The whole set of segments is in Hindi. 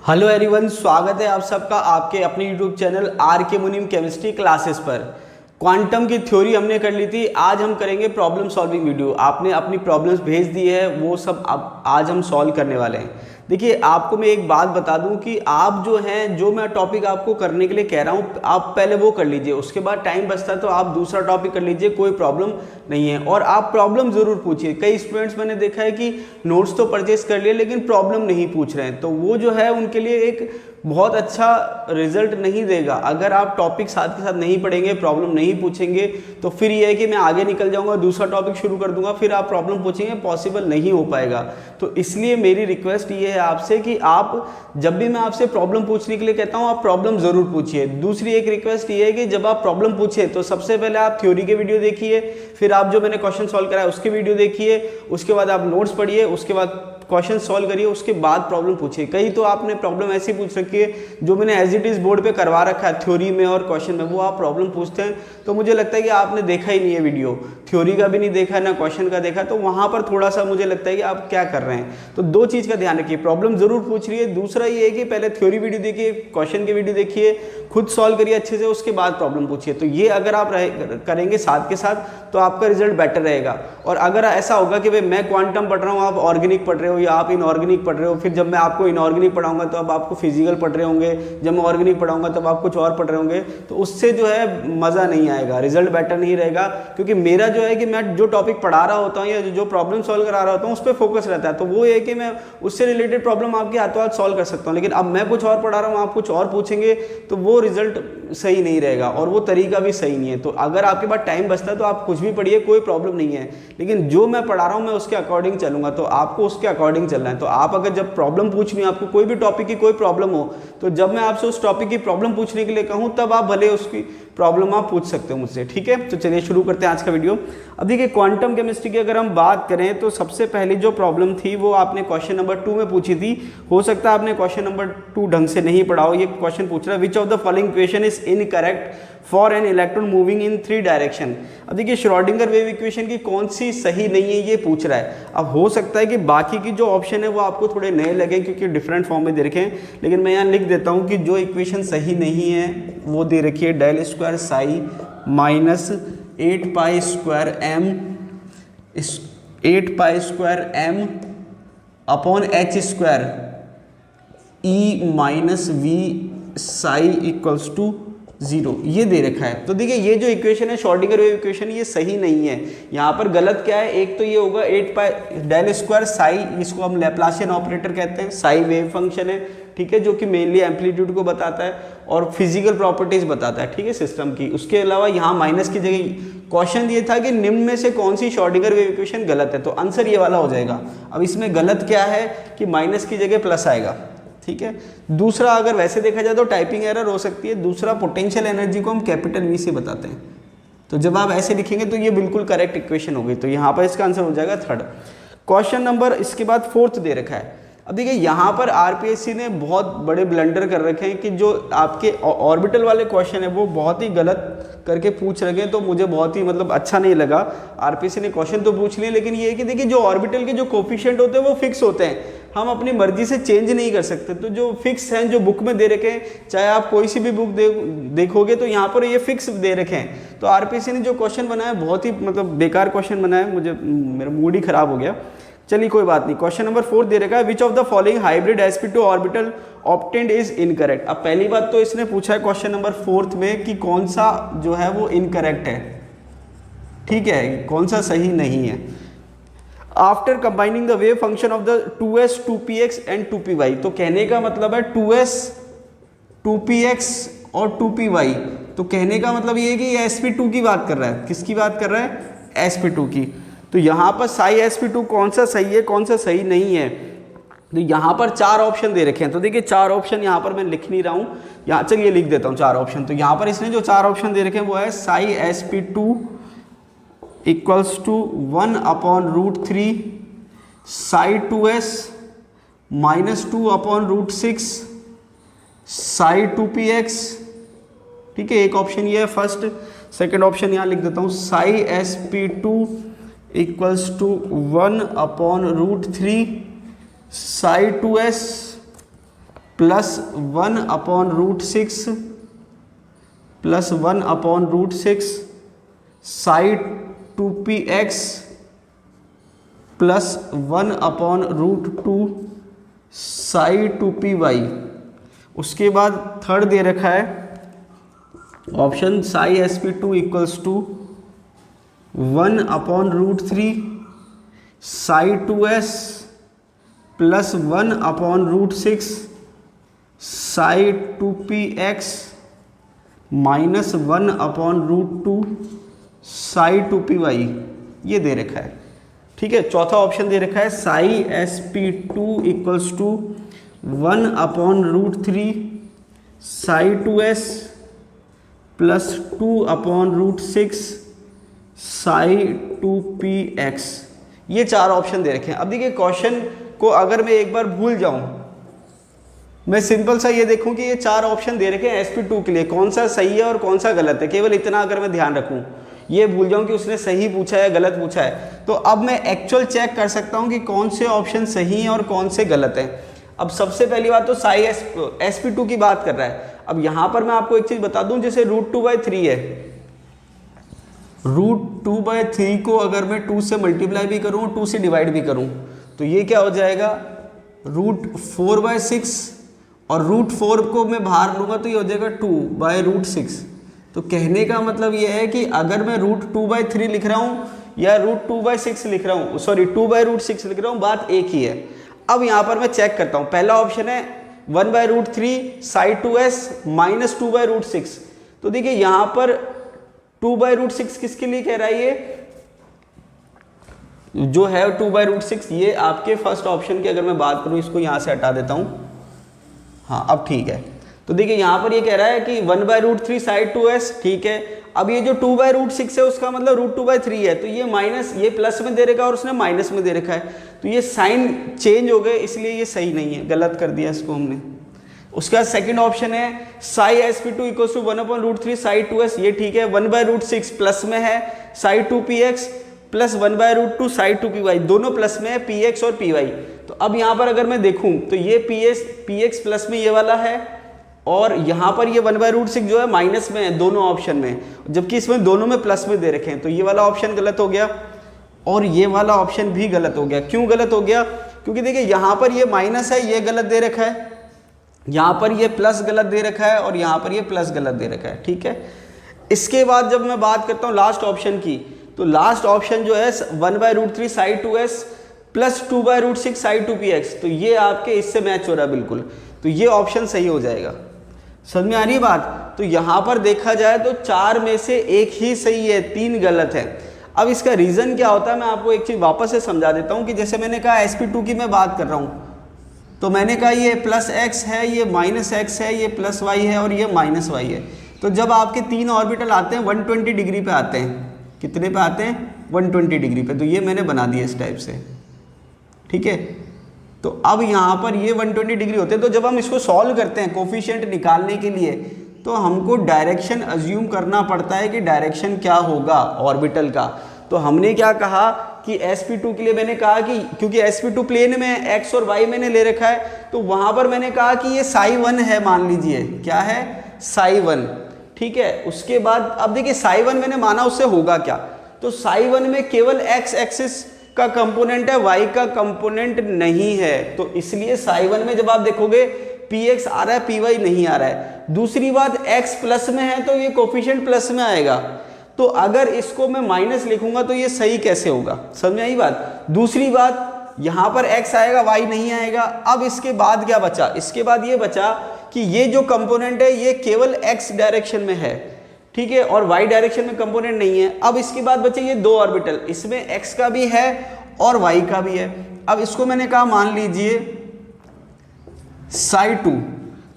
हेलो एवरीवन, स्वागत है आप सबका आपके अपने यूट्यूब चैनल आर के मुनीम केमिस्ट्री क्लासेस पर। क्वांटम की थ्योरी हमने कर ली थी, आज हम करेंगे प्रॉब्लम सॉल्विंग वीडियो। आपने अपनी प्रॉब्लम्स भेज दी है, वो सब अब आज हम सॉल्व करने वाले हैं। देखिए, आपको मैं एक बात बता दूं कि आप जो हैं, जो मैं टॉपिक आपको करने के लिए कह रहा हूं, आप पहले वो कर लीजिए, उसके बाद टाइम बचता है तो आप दूसरा टॉपिक कर लीजिए, कोई प्रॉब्लम नहीं है। और आप प्रॉब्लम ज़रूर पूछिए। कई स्टूडेंट्स मैंने देखा है कि नोट्स तो परचेस कर लिए लेकिन प्रॉब्लम नहीं पूछ रहे हैं, तो वो जो है उनके लिए एक बहुत अच्छा रिजल्ट नहीं देगा। अगर आप टॉपिक साथ के साथ नहीं पढ़ेंगे, प्रॉब्लम नहीं पूछेंगे, तो फिर ये है कि मैं आगे निकल जाऊंगा, दूसरा टॉपिक शुरू कर दूंगा, फिर आप प्रॉब्लम पूछेंगे, पॉसिबल नहीं हो पाएगा। तो इसलिए मेरी रिक्वेस्ट ये है आपसे कि आप जब भी मैं आपसे प्रॉब्लम पूछने के लिए कहता हूँ, आप प्रॉब्लम ज़रूर पूछिए। दूसरी एक रिक्वेस्ट ये है कि जब आप प्रॉब्लम पूछे तो सबसे पहले आप थ्योरी के वीडियो देखिए, फिर आप जो मैंने क्वेश्चन सॉल्व कराया उसके वीडियो देखिए, उसके बाद आप नोट्स पढ़िए, उसके बाद क्वेश्चन सॉल्व करिए, उसके बाद प्रॉब्लम पूछिए। कई तो आपने प्रॉब्लम ऐसी पूछ रखी है जो मैंने एज इट इज बोर्ड पे करवा रखा है थ्योरी में और क्वेश्चन में, वो आप प्रॉब्लम पूछते हैं तो मुझे लगता है कि आपने देखा ही नहीं है वीडियो, थ्योरी का भी नहीं देखा ना क्वेश्चन का देखा, तो वहां पर थोड़ा सा मुझे लगता है कि आप क्या कर रहे हैं। तो दो चीज़ का ध्यान रखिए, प्रॉब्लम जरूर पूछ रही है, दूसरा ये है कि पहले थ्योरी वीडियो देखिए, क्वेश्चन के वीडियो देखिए, खुद सॉल्व करिए अच्छे से, उसके बाद प्रॉब्लम पूछिए। तो ये अगर आप करेंगे साथ के साथ तो आपका रिजल्ट बेटर रहेगा। और अगर ऐसा होगा कि भाई मैं क्वांटम पढ़ रहा हूँ, आप ऑर्गेनिक पढ़ रहे हो या आप इनऑर्गेनिक पढ़ रहे हो, फिर जब मैं आपको इनऑर्गेनिक पढ़ाऊंगा तो अब आपको फिजिकल पढ़ रहे होंगे, जब मैं ऑर्गेनिक पढ़ाऊंगा तब आप कुछ और पढ़ रहे होंगे, तो उससे जो है मज़ा नहीं आएगा, रिजल्ट बेटर नहीं रहेगा। क्योंकि मेरा जो है कि मैं जो टॉपिक पढ़ा रहा होता हूँ या जो प्रॉब्लम सॉल्व करा रहा होता हूँ उस पर फोकस रहता है, तो वो है कि मैं उससे रिलेटेड प्रॉब्लम आपके हाथों हाथ सॉल्व कर सकता हूँ। लेकिन अब मैं कुछ और पढ़ा रहा हूँ, आप कुछ और पूछेंगे, तो वो रिजल्ट सही नहीं रहेगा और वो तरीका भी सही नहीं है। तो अगर आपके पास टाइम बचता है तो आप कुछ भी पढ़िए, कोई प्रॉब्लम नहीं है, लेकिन जो मैं पढ़ा रहा हूँ मैं उसके अकॉर्डिंग चलूंगा, तो आपको उसके अकॉर्डिंग चलना है। तो आप अगर जब प्रॉब्लम पूछनी है, आपको कोई भी टॉपिक की कोई प्रॉब्लम हो, तो जब मैं आपसे उस टॉपिक की प्रॉब्लम पूछने के लिए कहूँ तब आप भले उसकी प्रॉब्लम आप पूछ सकते हो मुझसे, ठीक है। तो चलिए शुरू करते हैं आज का वीडियो। अब देखिए, क्वांटम केमिस्ट्री की अगर हम बात करें तो सबसे पहली जो प्रॉब्लम थी वो आपने क्वेश्चन नंबर 2 में पूछी थी। हो सकता है आपने क्वेश्चन नंबर 2 ढंग से नहीं पढ़ा हो। ये क्वेश्चन पूछ रहा है, विच of the following equation is incorrect for an electron moving in 3 direction. अब देखिए, श्रोडिंगर वेव इक्वेशन की कौन सी सही नहीं है ये पूछ रहा है। अब हो सकता है कि बाकी की जो ऑप्शन है वो आपको थोड़े नए लगे क्योंकि डिफरेंट फॉर्म में दे रखे हैं, लेकिन मैं यहाँ लिख देता हूँ कि जो इक्वेशन सही नहीं है वो दे रखी है del square psi minus 8 pi square M upon H square E minus V psi equals to 0, ये दे रखा है। तो देखिए, ये जो इक्वेशन है श्रोडिंगर वेव इक्वेशन, ये सही नहीं है। यहाँ पर गलत क्या है, एक तो ये होगा 8 पाई डेल स्क्वायर साई, इसको हम लैप्लासियन ऑपरेटर कहते हैं, साई वेव फंक्शन है, ठीक है, जो कि मेनली एम्पलीट्यूड को बताता है और फिजिकल प्रॉपर्टीज बताता है, ठीक है, सिस्टम की। उसके अलावा यहाँ माइनस की जगह क्वेश्चन ये था कि निम्न में से कौन सी श्रोडिंगर वेव इक्वेशन गलत है, तो आंसर ये वाला हो जाएगा। अब इसमें गलत क्या है कि माइनस की जगह प्लस आएगा, ठीक है। दूसरा, अगर वैसे देखा जाए तो टाइपिंग एरर हो सकती है। दूसरा, पोटेंशियल एनर्जी को हम कैपिटल वी से बताते हैं, तो जब आप ऐसे लिखेंगे तो ये बिल्कुल करेक्ट इक्वेशन हो गई, तो यहाँ पर इसका आंसर हो जाएगा 3rd क्वेश्चन नंबर। इसके बाद 4th दे रखा है। अब देखिए, यहाँ पर आरपीएससी ने बहुत बड़े ब्लंडर कर रखे हैं कि जो आपके ऑर्बिटल वाले क्वेश्चन है वो बहुत ही गलत करके पूछ रखे हैं, तो मुझे बहुत ही मतलब अच्छा नहीं लगा। आरपीएससी ने क्वेश्चन तो पूछ लिए, लेकिन ये है कि देखिए, जो ऑर्बिटल के जो कोफिशिएंट होते हैं वो फिक्स होते हैं, हम अपनी मर्जी से चेंज नहीं कर सकते। तो जो फिक्स हैं, जो बुक में दे रखे हैं, चाहे आप कोई सी भी बुक देखोगे तो यहाँ पर ये फिक्स दे रखे हैं। तो आरपीएससी ने जो क्वेश्चन बनाया बहुत ही मतलब बेकार क्वेश्चन बनाया, मेरा मूड ही खराब हो गया। चलिए कोई बात नहीं। क्वेश्चन नंबर 4 दे रखा है, विच of the following hybrid sp2 orbital obtained is incorrect. अब पहली बात तो इसने पूछा है क्वेश्चन नंबर 4 में कि कौन सा जो है वो इनकरेक्ट है, ठीक है, कौन सा सही नहीं है। After combining the wave function of the 2s 2px and 2py, तो कहने का मतलब है 2s 2px और 2py, तो कहने का मतलब ये है कि sp2 की बात कर रहा है। किसकी बात कर रहा है, sp2 की। तो यहाँ पर साई sp2 कौन सा सही है कौन सा सही नहीं है, तो यहाँ पर 4 ऑप्शन दे रखे हैं। तो देखिए, 4 ऑप्शन यहाँ पर मैं लिख नहीं रहा हूँ, यहाँ चलिए लिख देता हूँ 4 ऑप्शन। तो यहाँ पर इसने जो 4 ऑप्शन दे रखे हैं वो है psi sp2 equals to 1/√3 psi 2s minus 2/√6 psi 2px, ठीक है, एक ऑप्शन ये है फर्स्ट। सेकेंड ऑप्शन यहाँ लिख देता हूँ psi sp2 equals to 1/√3 psi 2s plus 1/√6 plus 1/√6 psi 2px plus 1/√2 psi 2py। उसके बाद थर्ड दे रखा है option psi sp2 equals to 1/√3 psi 2s plus 1/√6 psi 2px minus 1/√2 psi 2py। ये दे रखा है, ठीक है। चौथा ऑप्शन दे रखा है psi sp2 equals to 1/√3 psi 2s plus 2/√6 psi 2px। ये चार ऑप्शन दे रखे हैं। अब देखिए क्वेश्चन को अगर मैं एक बार भूल जाऊं, मैं सिंपल सा ये देखूं कि ये चार ऑप्शन दे रखे हैं sp2 के लिए, कौन सा सही है और कौन सा गलत है, केवल इतना अगर मैं ध्यान रखूं, ये भूल जाऊं कि उसने सही पूछा है गलत पूछा है, तो अब मैं एक्चुअल चेक कर सकता हूं कि कौन से ऑप्शन सही हैं और कौन से गलत हैं। अब सबसे पहली बात तो साई sp2 की बात कर रहा है। अब यहां पर मैं आपको एक चीज बता दूं, जैसे √2/3 है, √2/3 को अगर मैं 2 से मल्टीप्लाई भी करूं, 2 से डिवाइड भी करूं, तो ये क्या हो जाएगा √4/6, और √4 को मैं बाहर लूंगा तो ये हो जाएगा 2/√6। तो कहने का मतलब ये है कि अगर मैं √2/3 लिख रहा हूँ या √2/6 लिख रहा हूँ, सॉरी 2/√6 लिख रहा हूँ, बात एक ही है। अब यहाँ पर मैं चेक करता हूँ, पहला ऑप्शन है 1/√3 साई 2s माइनस 2/√6। तो देखिए यहाँ पर 2/√6 किसके लिए कह रहा है, ये जो है 2/√6, ये आपके फर्स्ट ऑप्शन की अगर मैं बात करूँ, इसको यहाँ से हटा देता हूँ, हाँ अब ठीक है। तो देखिए यहाँ पर ये कह रहा है कि 1/√3 साई 2s, ठीक है। अब ये जो 2/√6 है उसका मतलब √2/3 है, तो ये माइनस, ये प्लस में दे रखा है और उसने माइनस में दे रखा है, तो ये साइन चेंज हो गए, इसलिए ये सही नहीं है, गलत कर दिया इसको हमने। उसका सेकंड ऑप्शन है psi sp2 equal to 1/√3 psi 2s, ये ठीक है। 1/√6 प्लस में है, Sai 2px plus 1/√2 psi 2py, दोनों प्लस में है, px और py। तो अब यहाँ पर अगर मैं देखूँ तो ये px प्लस में ये वाला है, और यहाँ पर ये 1/√6 जो है माइनस में है दोनों ऑप्शन में, जबकि इसमें दोनों में प्लस में दे रखे हैं, तो ये वाला ऑप्शन गलत हो गया और ये वाला ऑप्शन भी गलत हो गया। क्यों गलत हो गया, क्योंकि देखिए यहाँ पर ये माइनस है, ये गलत दे रखा है, यहाँ पर ये प्लस गलत दे रखा है और यहाँ पर ये प्लस गलत दे रखा है, ठीक है। इसके बाद जब मैं बात करता हूँ लास्ट ऑप्शन की, तो लास्ट ऑप्शन जो है 1/√3 psi 2s plus 2/√6 psi 2px, तो ये आपके इससे मैच हो रहा है बिल्कुल, तो ये ऑप्शन सही हो जाएगा। समझ में आ रही बात। तो यहाँ पर देखा जाए तो 4 में से एक ही सही है, 3 गलत है। अब इसका रीज़न क्या होता है, मैं आपको एक चीज़ वापस से समझा देता हूँ कि जैसे मैंने कहा sp2 की मैं बात कर रहा हूँ, तो मैंने कहा ये प्लस x है, ये माइनस x है, ये प्लस y है और ये माइनस y है। तो जब आपके 3 ऑर्बिटल आते हैं 120 डिग्री पे आते हैं, कितने पे आते हैं 120 डिग्री पे, तो ये मैंने बना दिया इस टाइप से, ठीक है। तो अब यहाँ पर ये 120 डिग्री होते हैं, तो जब हम इसको सॉल्व करते हैं कोफिशिएंट निकालने के लिए, तो हमको डायरेक्शन अज्यूम करना पड़ता है कि डायरेक्शन क्या होगा ऑर्बिटल का। तो हमने क्या कहा कि sp2 के लिए मैंने कहा कि क्योंकि sp2 प्लेन में x और y मैंने ले रखा है, तो वहाँ पर मैंने कहा कि ये साई 1 है, मान लीजिए क्या है साई 1, ठीक है। उसके बाद अब देखिए साई 1 मैंने माना, उससे होगा क्या, तो साई 1 में केवल x एक्सिस का कंपोनेंट है, y का कंपोनेंट नहीं है, तो इसलिए साई 1 में जब आप देखोगे px आ रहा है, py नहीं आ रहा है। दूसरी बात x प्लस में है तो ये कोफिशिएंट प्लस में आएगा, तो अगर इसको मैं माइनस लिखूंगा तो ये सही कैसे होगा, समझ में आई बात। दूसरी बात यहाँ पर x आएगा y नहीं आएगा। अब इसके बाद क्या बचा, इसके बाद ये बचा कि ये जो कंपोनेंट है ये केवल x डायरेक्शन में है, ठीक है, और y डायरेक्शन में कंपोनेंट नहीं है। अब इसके बाद बचे ये 2 ऑर्बिटल, इसमें x का भी है और y का भी है। अब इसको मैंने कहा मान लीजिए साई 2,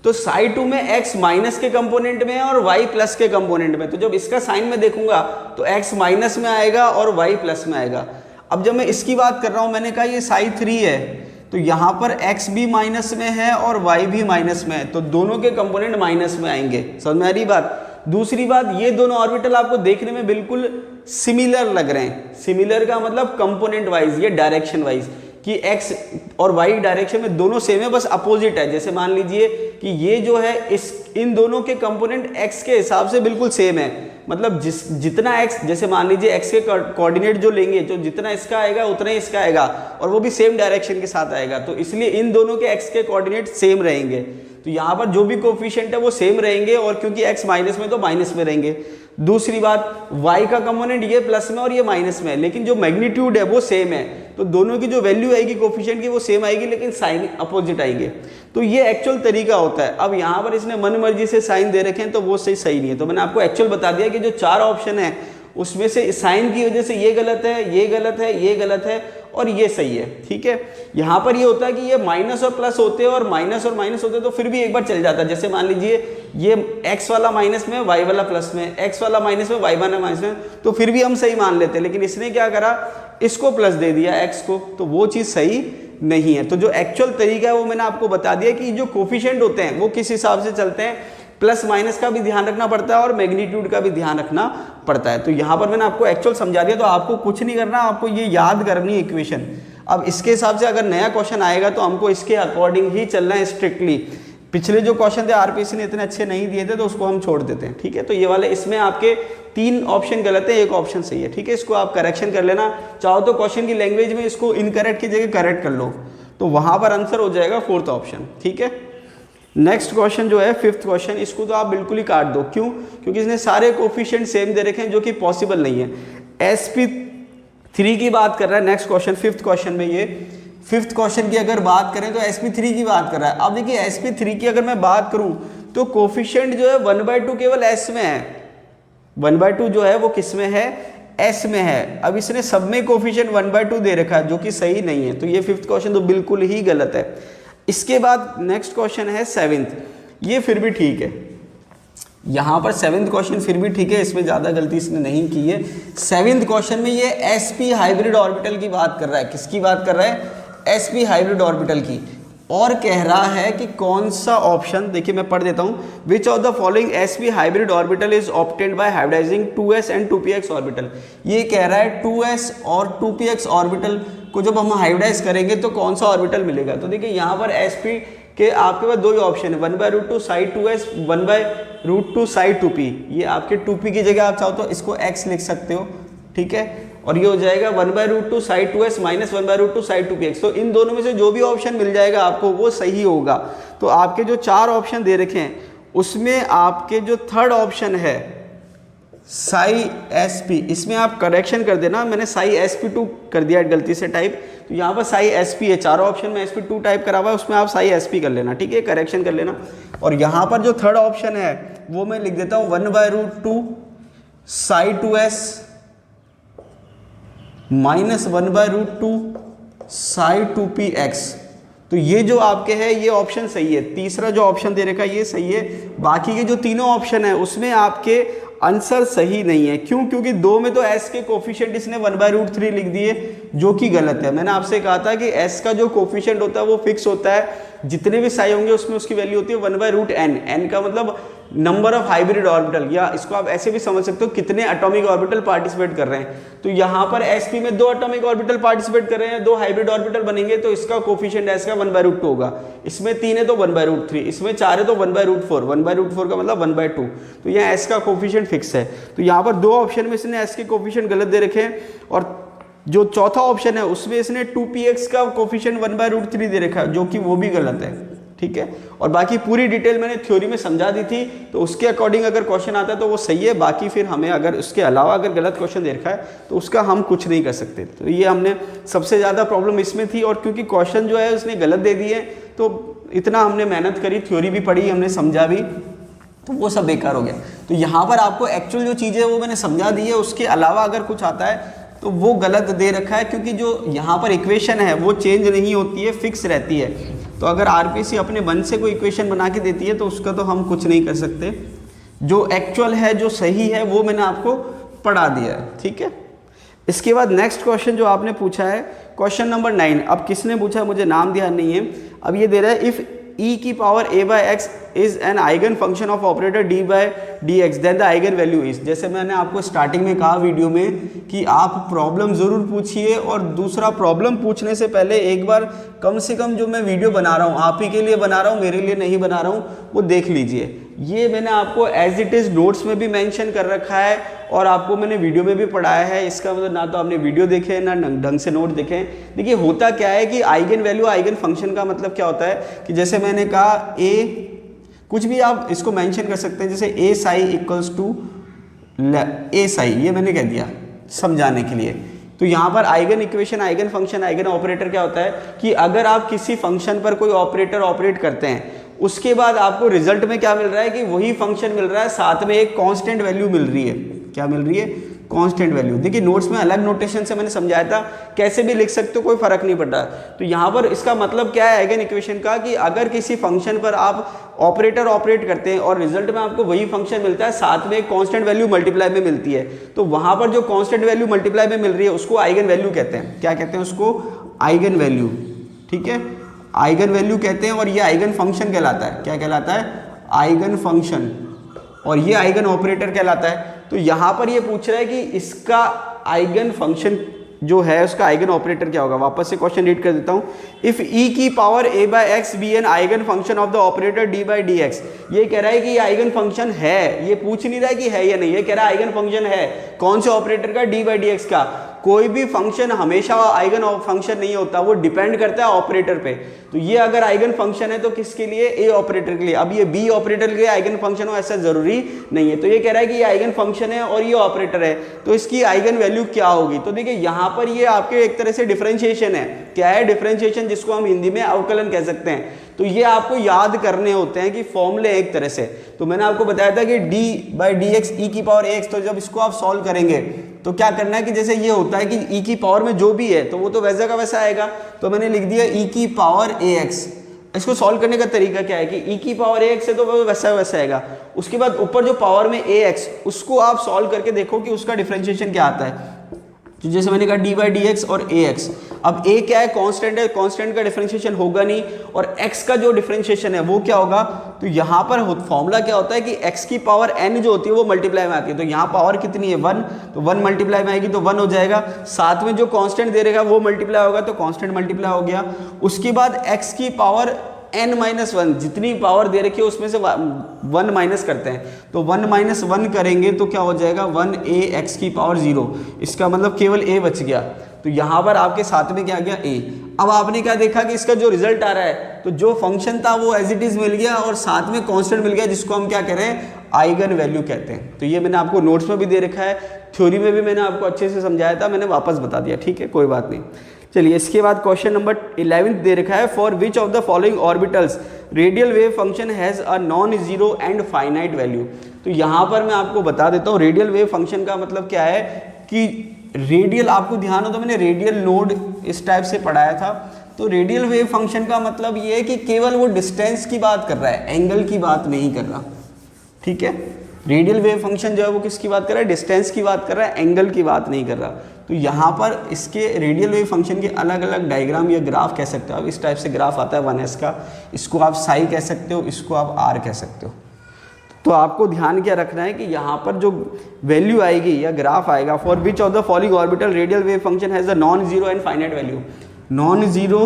तो साई 2 में x माइनस के कंपोनेंट में है और y प्लस के कंपोनेंट में, तो जब इसका साइन में देखूंगा तो x माइनस में आएगा और y प्लस में आएगा। अब जब मैं इसकी बात कर रहा हूं, मैंने कहा ये साई 3 है, तो यहाँ पर x भी माइनस में है और y भी माइनस में है, तो दोनों के कंपोनेंट माइनस में आएंगे, समझ में आ रही बात। दूसरी बात, ये दोनों ऑर्बिटल आपको देखने में बिल्कुल सिमिलर लग रहे हैं, सिमिलर का मतलब कंपोनेंट वाइज, ये डायरेक्शन वाइज, कि x और y डायरेक्शन में दोनों सेम है, बस अपोजिट है। जैसे मान लीजिए कि ये जो है इन दोनों के कंपोनेंट x के हिसाब से बिल्कुल सेम है, मतलब जितना x, जैसे मान लीजिए x के कोऑर्डिनेट जो लेंगे, जो जितना इसका आएगा उतना ही इसका आएगा, और वो भी सेम डायरेक्शन के साथ आएगा, तो इसलिए इन दोनों के x के कोऑर्डिनेट सेम रहेंगे। तो यहाँ पर जो भी कोफिशिएंट है वो सेम रहेंगे, और क्योंकि x माइनस में तो माइनस में रहेंगे। दूसरी बात, y का कंपोनेंट ये प्लस में और ये माइनस में है, लेकिन जो मैग्नीट्यूड है वो सेम है, तो दोनों की जो वैल्यू आएगी कोफिशिएंट की वो सेम आएगी, लेकिन साइन अपोजिट आएंगे। तो ये एक्चुअल तरीका होता है। अब यहाँ पर इसने मन मर्जी से साइन दे रखे हैं तो वो सही नहीं है। तो मैंने आपको एक्चुअल बता दिया कि जो 4 ऑप्शन है उसमें से साइन की वजह से ये गलत है, ये गलत है, ये गलत है और ये सही है। ठीक है, यहाँ पर ये होता है कि ये माइनस और प्लस होते हैं और माइनस होते तो फिर भी एक बार चल जाता है। जैसे मान लीजिए ये x वाला माइनस में, y वाला प्लस में, x वाला माइनस में, y वाला माइनस में, तो फिर भी हम सही मान लेते हैं। लेकिन इसने क्या करा, इसको प्लस दे दिया x को, तो वो चीज़ सही नहीं है। तो जो एक्चुअल तरीका है वो मैंने आपको बता दिया कि जो कोफिशिएंट होते हैं वो किस हिसाब से चलते हैं, प्लस माइनस का भी ध्यान रखना पड़ता है और मैग्नीट्यूड का भी ध्यान रखना पड़ता है। तो यहाँ पर मैंने आपको एक्चुअल समझा दिया, तो आपको कुछ नहीं करना, आपको ये याद करनी है इक्वेशन। अब इसके हिसाब से अगर नया क्वेश्चन आएगा तो हमको इसके अकॉर्डिंग ही चलना है स्ट्रिक्टली। पिछले जो क्वेश्चन थे आरपीसी ने इतने अच्छे नहीं दिए थे तो उसको हम छोड़ देते हैं। ठीक है, तो ये वाले इसमें आपके 3 ऑप्शन गलत है, 1 ऑप्शन सही है। ठीक है, इसको आप करेक्शन कर लेना, चाहो तो क्वेश्चन की लैंग्वेज में इसको इनकरेक्ट की जगह करेक्ट कर लो, तो वहां पर आंसर हो जाएगा 4th ऑप्शन। ठीक है, नेक्स्ट क्वेश्चन जो है 5th क्वेश्चन, इसको तो आप बिल्कुल ही काट दो। क्यों? क्योंकि इसने सारे कोफिशिएंट सेम दे रखे हैं जो कि पॉसिबल नहीं है। sp3 की बात कर रहा है नेक्स्ट क्वेश्चन 5th क्वेश्चन में। ये 5th क्वेश्चन की अगर बात करें तो sp3 की बात कर रहा है। अब देखिए sp3 की अगर मैं बात करूं तो कोफिशिएंट जो है 1/2 केवल s में है, 1/2 जो है वो किस में है, s में है। अब इसने सब में कोफिशिएंट 1/2 दे रखा है जो कि सही नहीं है, तो ये 5th क्वेश्चन तो बिल्कुल ही गलत है। इसके बाद नेक्स्ट क्वेश्चन है 7th, ये फिर भी ठीक है। यहाँ पर 7th क्वेश्चन फिर भी ठीक है, इसमें ज़्यादा गलती इसने नहीं की है। 7th क्वेश्चन में ये sp हाइब्रिड ऑर्बिटल की बात कर रहा है। किसकी बात कर रहा है? sp हाइब्रिड ऑर्बिटल की, और कह रहा है कि कौन सा ऑप्शन, देखिए मैं पढ़ देता हूँ। Which of the following sp hybrid orbital is obtained by hybridizing 2s and 2px orbital. ये कह रहा है 2s और 2px ऑर्बिटल को जब हम हाइब्रिडाइज करेंगे तो कौन सा ऑर्बिटल मिलेगा। तो देखिए यहाँ पर sp के आपके पास 2 ही ऑप्शन है, 1/√2 साइड 2s, 1/√2 साइड 2p। ये आपके 2p की जगह आप चाहो तो इसको x लिख सकते हो। ठीक है, और ये हो जाएगा 1/√2 side 2s minus 1/√2 side 2px। तो इन दोनों में से जो भी ऑप्शन मिल जाएगा आपको वो सही होगा। तो आपके जो 4 ऑप्शन दे रखे हैं उसमें आपके जो 3rd ऑप्शन है साई sp, इसमें आप करेक्शन कर देना। मैंने साई sp2 कर दिया गलती से टाइप, तो यहाँ पर साई sp है, 4 ऑप्शन में sp2 टाइप करा हुआ है, उसमें आप साई sp कर लेना। ठीक है, करेक्शन कर लेना। और यहाँ पर जो 3rd ऑप्शन है वो मैं लिख देता हूँ 1/√2 Sai 2s minus 1/√2 Sai 2px। तो ये जो आपके है ये ऑप्शन सही है। तीसरा जो ऑप्शन दे रखा है ये सही है। बाकी के जो तीनों ऑप्शन है उसमें आपके आंसर सही नहीं है। क्यों? क्योंकि 2 में तो s के कोफिशिएंट इसने 1/√3 लिख दिए जो कि गलत है। मैंने आपसे कहा था कि s का जो कोफिशिएंट होता है वो फिक्स होता है, जितने भी साई होंगे उसमें उसकी वैल्यू होती है 1/√n। n का मतलब नंबर ऑफ हाइब्रिड ऑर्बिटल, या इसको आप ऐसे भी समझ सकते हो कितने एटॉमिक ऑर्बिटल पार्टिसिपेट कर रहे हैं। तो यहाँ पर sp में 2 एटॉमिक ऑर्बिटल पार्टिसिपेट कर रहे हैं, 2 हाइब्रिड ऑर्बिटल बनेंगे, तो इसका कोफिशिएंट s का 1/√2 होगा। इसमें 3 है तो 1/√3, इसमें 4 है तो 1/√4, 1/√4 का मतलब 1/2। तो यहाँ s का कोफिशिएंट फिक्स है। तो यहाँ पर 2 ऑप्शन में इसने s के कोफिशिएंट गलत दे रखे हैं, और जो चौथा ऑप्शन है उसमें इसने 2px का कोफिशिएंट 1/√3 दे रखा है जो कि वो भी गलत है। ठीक है, और बाकी पूरी डिटेल मैंने थ्योरी में समझा दी थी, तो उसके अकॉर्डिंग अगर क्वेश्चन आता है तो वो सही है। बाकी फिर हमें अगर उसके अलावा अगर गलत क्वेश्चन दे रखा है तो उसका हम कुछ नहीं कर सकते। तो ये हमने सबसे ज़्यादा प्रॉब्लम इसमें थी, और क्योंकि क्वेश्चन जो है उसने गलत दे दिए तो इतना हमने मेहनत करी, थ्योरी भी पढ़ी, हमने समझा भी, तो वो सब बेकार हो गया। तो यहाँ पर आपको एक्चुअल जो चीज़ें वो मैंने समझा दी है, उसके अलावा अगर कुछ आता है तो वो गलत दे रखा है, क्योंकि जो यहाँ पर इक्वेशन है वो चेंज नहीं होती है, फिक्स रहती है। तो अगर आरपीसी अपने मन से कोई इक्वेशन बना के देती है तो उसका तो हम कुछ नहीं कर सकते। जो एक्चुअल है, जो सही है, वो मैंने आपको पढ़ा दिया है। ठीक है, इसके बाद नेक्स्ट क्वेश्चन जो आपने पूछा है क्वेश्चन नंबर 9। अब किसने पूछा मुझे नाम ध्यान नहीं है। अब ये दे रहा है इफ़ e की power a/x is an eigen function of operator D by D X then the eigen value is. जैसे मैंने आपको स्टार्टिंग में कहा वीडियो में कि आप प्रॉब्लम ज़रूर पूछिए, और दूसरा प्रॉब्लम पूछने से पहले एक बार कम से कम जो मैं वीडियो बना रहा हूँ आप ही के लिए बना रहा हूँ, मेरे लिए नहीं बना रहा हूँ, वो देख लीजिए। ये मैंने आपको एज इट इज़ नोट्स में भी मेंशन कर रखा है और आपको मैंने वीडियो में भी पढ़ाया है। इसका मतलब ना तो आपने वीडियो देखे ना ढंग से नोट देखे। देखिए होता क्या है कि आइगन वैल्यू आइगन फंक्शन का मतलब क्या होता है कि जैसे मैंने कहा ए, कुछ भी आप इसको मेंशन कर सकते हैं, जैसे ए साई इक्वल्स टू ए साई, ये मैंने कह दिया समझाने के लिए। तो यहाँ पर eigen equation, eigen function, eigen operator क्या होता है कि अगर आप किसी फंक्शन पर कोई ऑपरेटर ऑपरेट करते हैं उसके बाद आपको रिजल्ट में क्या मिल रहा है कि वही फंक्शन मिल रहा है, साथ में एक कांस्टेंट वैल्यू मिल रही है। क्या मिल रही है? Constant value. देखिए नोट्स में अलग नोटेशन से मैंने समझाया था, कैसे भी लिख सकते हो, कोई फर्क नहीं पड़ रहा। तो यहाँ पर इसका मतलब क्या है आइगन इक्वेशन का कि अगर किसी फंक्शन पर आप ऑपरेटर ऑपरेट करते हैं और रिजल्ट में आपको वही फंक्शन मिलता है, साथ में एक कांस्टेंट वैल्यू मल्टीप्लाई में मिलती है, तो वहां पर जो कांस्टेंट वैल्यू मल्टीप्लाई में मिल रही है उसको आइगन वैल्यू कहते हैं। क्या कहते हैं उसको? Eigen value. ठीक है, आइगन वैल्यू कहते हैं और ये आइगन फंक्शन कहलाता है। क्या कहलाता है? Eigen function. और ये आइगन ऑपरेटर कहलाता है। तो यहाँ पर ये पूछ रहा है कि इसका आइगन फंक्शन जो है उसका आइगन ऑपरेटर क्या होगा। वापस से क्वेश्चन रीड कर देता हूँ। इफ ई की power A by X be an eigen function of the operator D by D X, ये कह रहा है कि ये आइगन फंक्शन है, ये पूछ नहीं रहा है कि है या नहीं, ये कह रहा है आइगन फंक्शन है। कौन से ऑपरेटर का? डी बाय डी एक्स का। कोई भी फंक्शन हमेशा आइगन फंक्शन नहीं होता, वो डिपेंड करता है ऑपरेटर पे। तो ये अगर आइगन फंक्शन है तो किसके लिए? ए ऑपरेटर के लिए। अब ये बी ऑपरेटर के लिए आइगन फंक्शन हो ऐसा जरूरी नहीं है। तो ये कह रहा है कि ये आइगन फंक्शन है और ये ऑपरेटर है, तो इसकी आइगन वैल्यू क्या होगी। तो देखिए यहाँ पर ये आपके एक तरह से डिफरेंशिएशन है। क्या है? डिफरेंशिएशन, जिसको हम हिंदी में अवकलन कह सकते हैं। तो ये आपको याद करने होते हैं कि फॉर्मूले एक तरह से। तो मैंने आपको बताया था कि डी बाई डी एक्स ई की पावर एक्स, तो जब इसको आप सॉल्व करेंगे तो क्या करना है कि जैसे ये होता है कि ई की पावर में जो भी है तो वो तो वैसा का वैसा आएगा। तो मैंने लिख दिया ई की पावर ए एक्स। इसको सॉल्व करने का तरीका क्या है कि ई की पावर ए एक्स है तो वो वैसा वैसा आएगा। उसके बाद ऊपर जो पावर में ए एक्स, उसको आप सॉल्व करके देखो कि उसका डिफरेंशिएशन क्या आता है। तो जैसे मैंने कहा डी बाई डी एक्स और ए एक्स। अब ए क्या है? कांस्टेंट है, कांस्टेंट का डिफरेंशिएशन होगा नहीं। और एक्स का जो डिफरेंशिएशन है वो क्या होगा? तो यहाँ पर फॉर्मूला क्या होता है कि एक्स की पावर एन जो होती है वो मल्टीप्लाई में आती है। तो यहाँ पावर कितनी है? 1, तो 1 मल्टीप्लाई में आएगी तो 1 हो जाएगा। साथ में जो कांस्टेंट दे रहेगा वो मल्टीप्लाई होगा तो कांस्टेंट मल्टीप्लाई हो गया। उसके बाद एक्स की पावर n-1, जितनी पावर दे रखी है उसमें से 1 माइनस करते हैं। तो 1 माइनस 1 करेंगे तो क्या हो जाएगा? 1a x की पावर 0। इसका मतलब केवल a बच गया। तो यहाँ पर आपके साथ में क्या गया? a। अब आपने क्या देखा कि इसका जो रिजल्ट आ रहा है, तो जो फंक्शन था वो एज इट इज मिल गया और साथ में कांस्टेंट मिल गया, जिसको हम क्या कह रहे हैं? आइगन वैल्यू कहते हैं। तो ये मैंने आपको नोट्स में भी दे रखा है, थ्योरी में भी मैंने आपको अच्छे से समझाया था, मैंने वापस बता दिया। ठीक है, कोई बात नहीं। चलिए इसके बाद क्वेश्चन नंबर 11 दे रखा है। For which of the following orbitals radial wave function has a non zero and finite value. तो यहाँ पर मैं आपको बता देता हूँ रेडियल वेव फंक्शन का मतलब क्या है कि रेडियल, आपको ध्यान हो तो मैंने रेडियल नोड इस टाइप से पढ़ाया था। तो रेडियल वेव फंक्शन का मतलब ये है कि केवल वो डिस्टेंस की बात कर रहा है, एंगल की बात नहीं कर रहा। ठीक है, रेडियल वेव फंक्शन जो है वो किसकी बात कर रहा है? डिस्टेंस की बात कर रहा है, एंगल की बात नहीं कर रहा। तो यहाँ पर इसके रेडियल वेव फंक्शन के अलग अलग डायग्राम या ग्राफ कह सकते हो आप। इस टाइप से ग्राफ आता है 1s का, इसको आप साई कह सकते हो, इसको आप आर कह सकते हो। तो आपको ध्यान क्या रखना है कि यहाँ पर जो वैल्यू आएगी या ग्राफ आएगा, for which of the following orbital radial wave function has a non zero and finite value. Non zero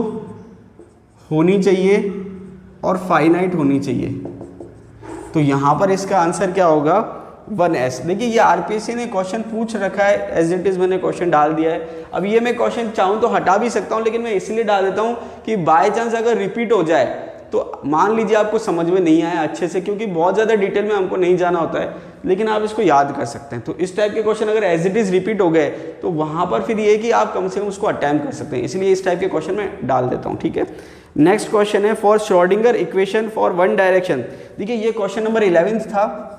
होनी चाहिए और फाइनाइट होनी चाहिए। तो यहाँ पर इसका आंसर क्या होगा? 1s। देखिए ये आरपीएससी ने क्वेश्चन पूछ रखा है, एज इट इज मैंने क्वेश्चन डाल दिया है। अब ये मैं क्वेश्चन चाहूँ तो हटा भी सकता हूँ, लेकिन मैं इसलिए डाल देता हूँ कि बाय चांस अगर रिपीट हो जाए तो मान लीजिए आपको समझ में नहीं आया अच्छे से, क्योंकि बहुत ज़्यादा डिटेल में हमको नहीं जाना होता है, लेकिन आप इसको याद कर सकते हैं। तो इस टाइप के क्वेश्चन अगर एज इट इज रिपीट हो गए तो वहाँ पर फिर ये कि आप कम से कम उसको अटैम्प्ट कर सकते हैं, इसलिए इस टाइप के क्वेश्चन मैं डाल देता हूँ। ठीक है, नेक्स्ट क्वेश्चन है for Schrödinger equation for one direction. देखिए ये क्वेश्चन नंबर 11 था।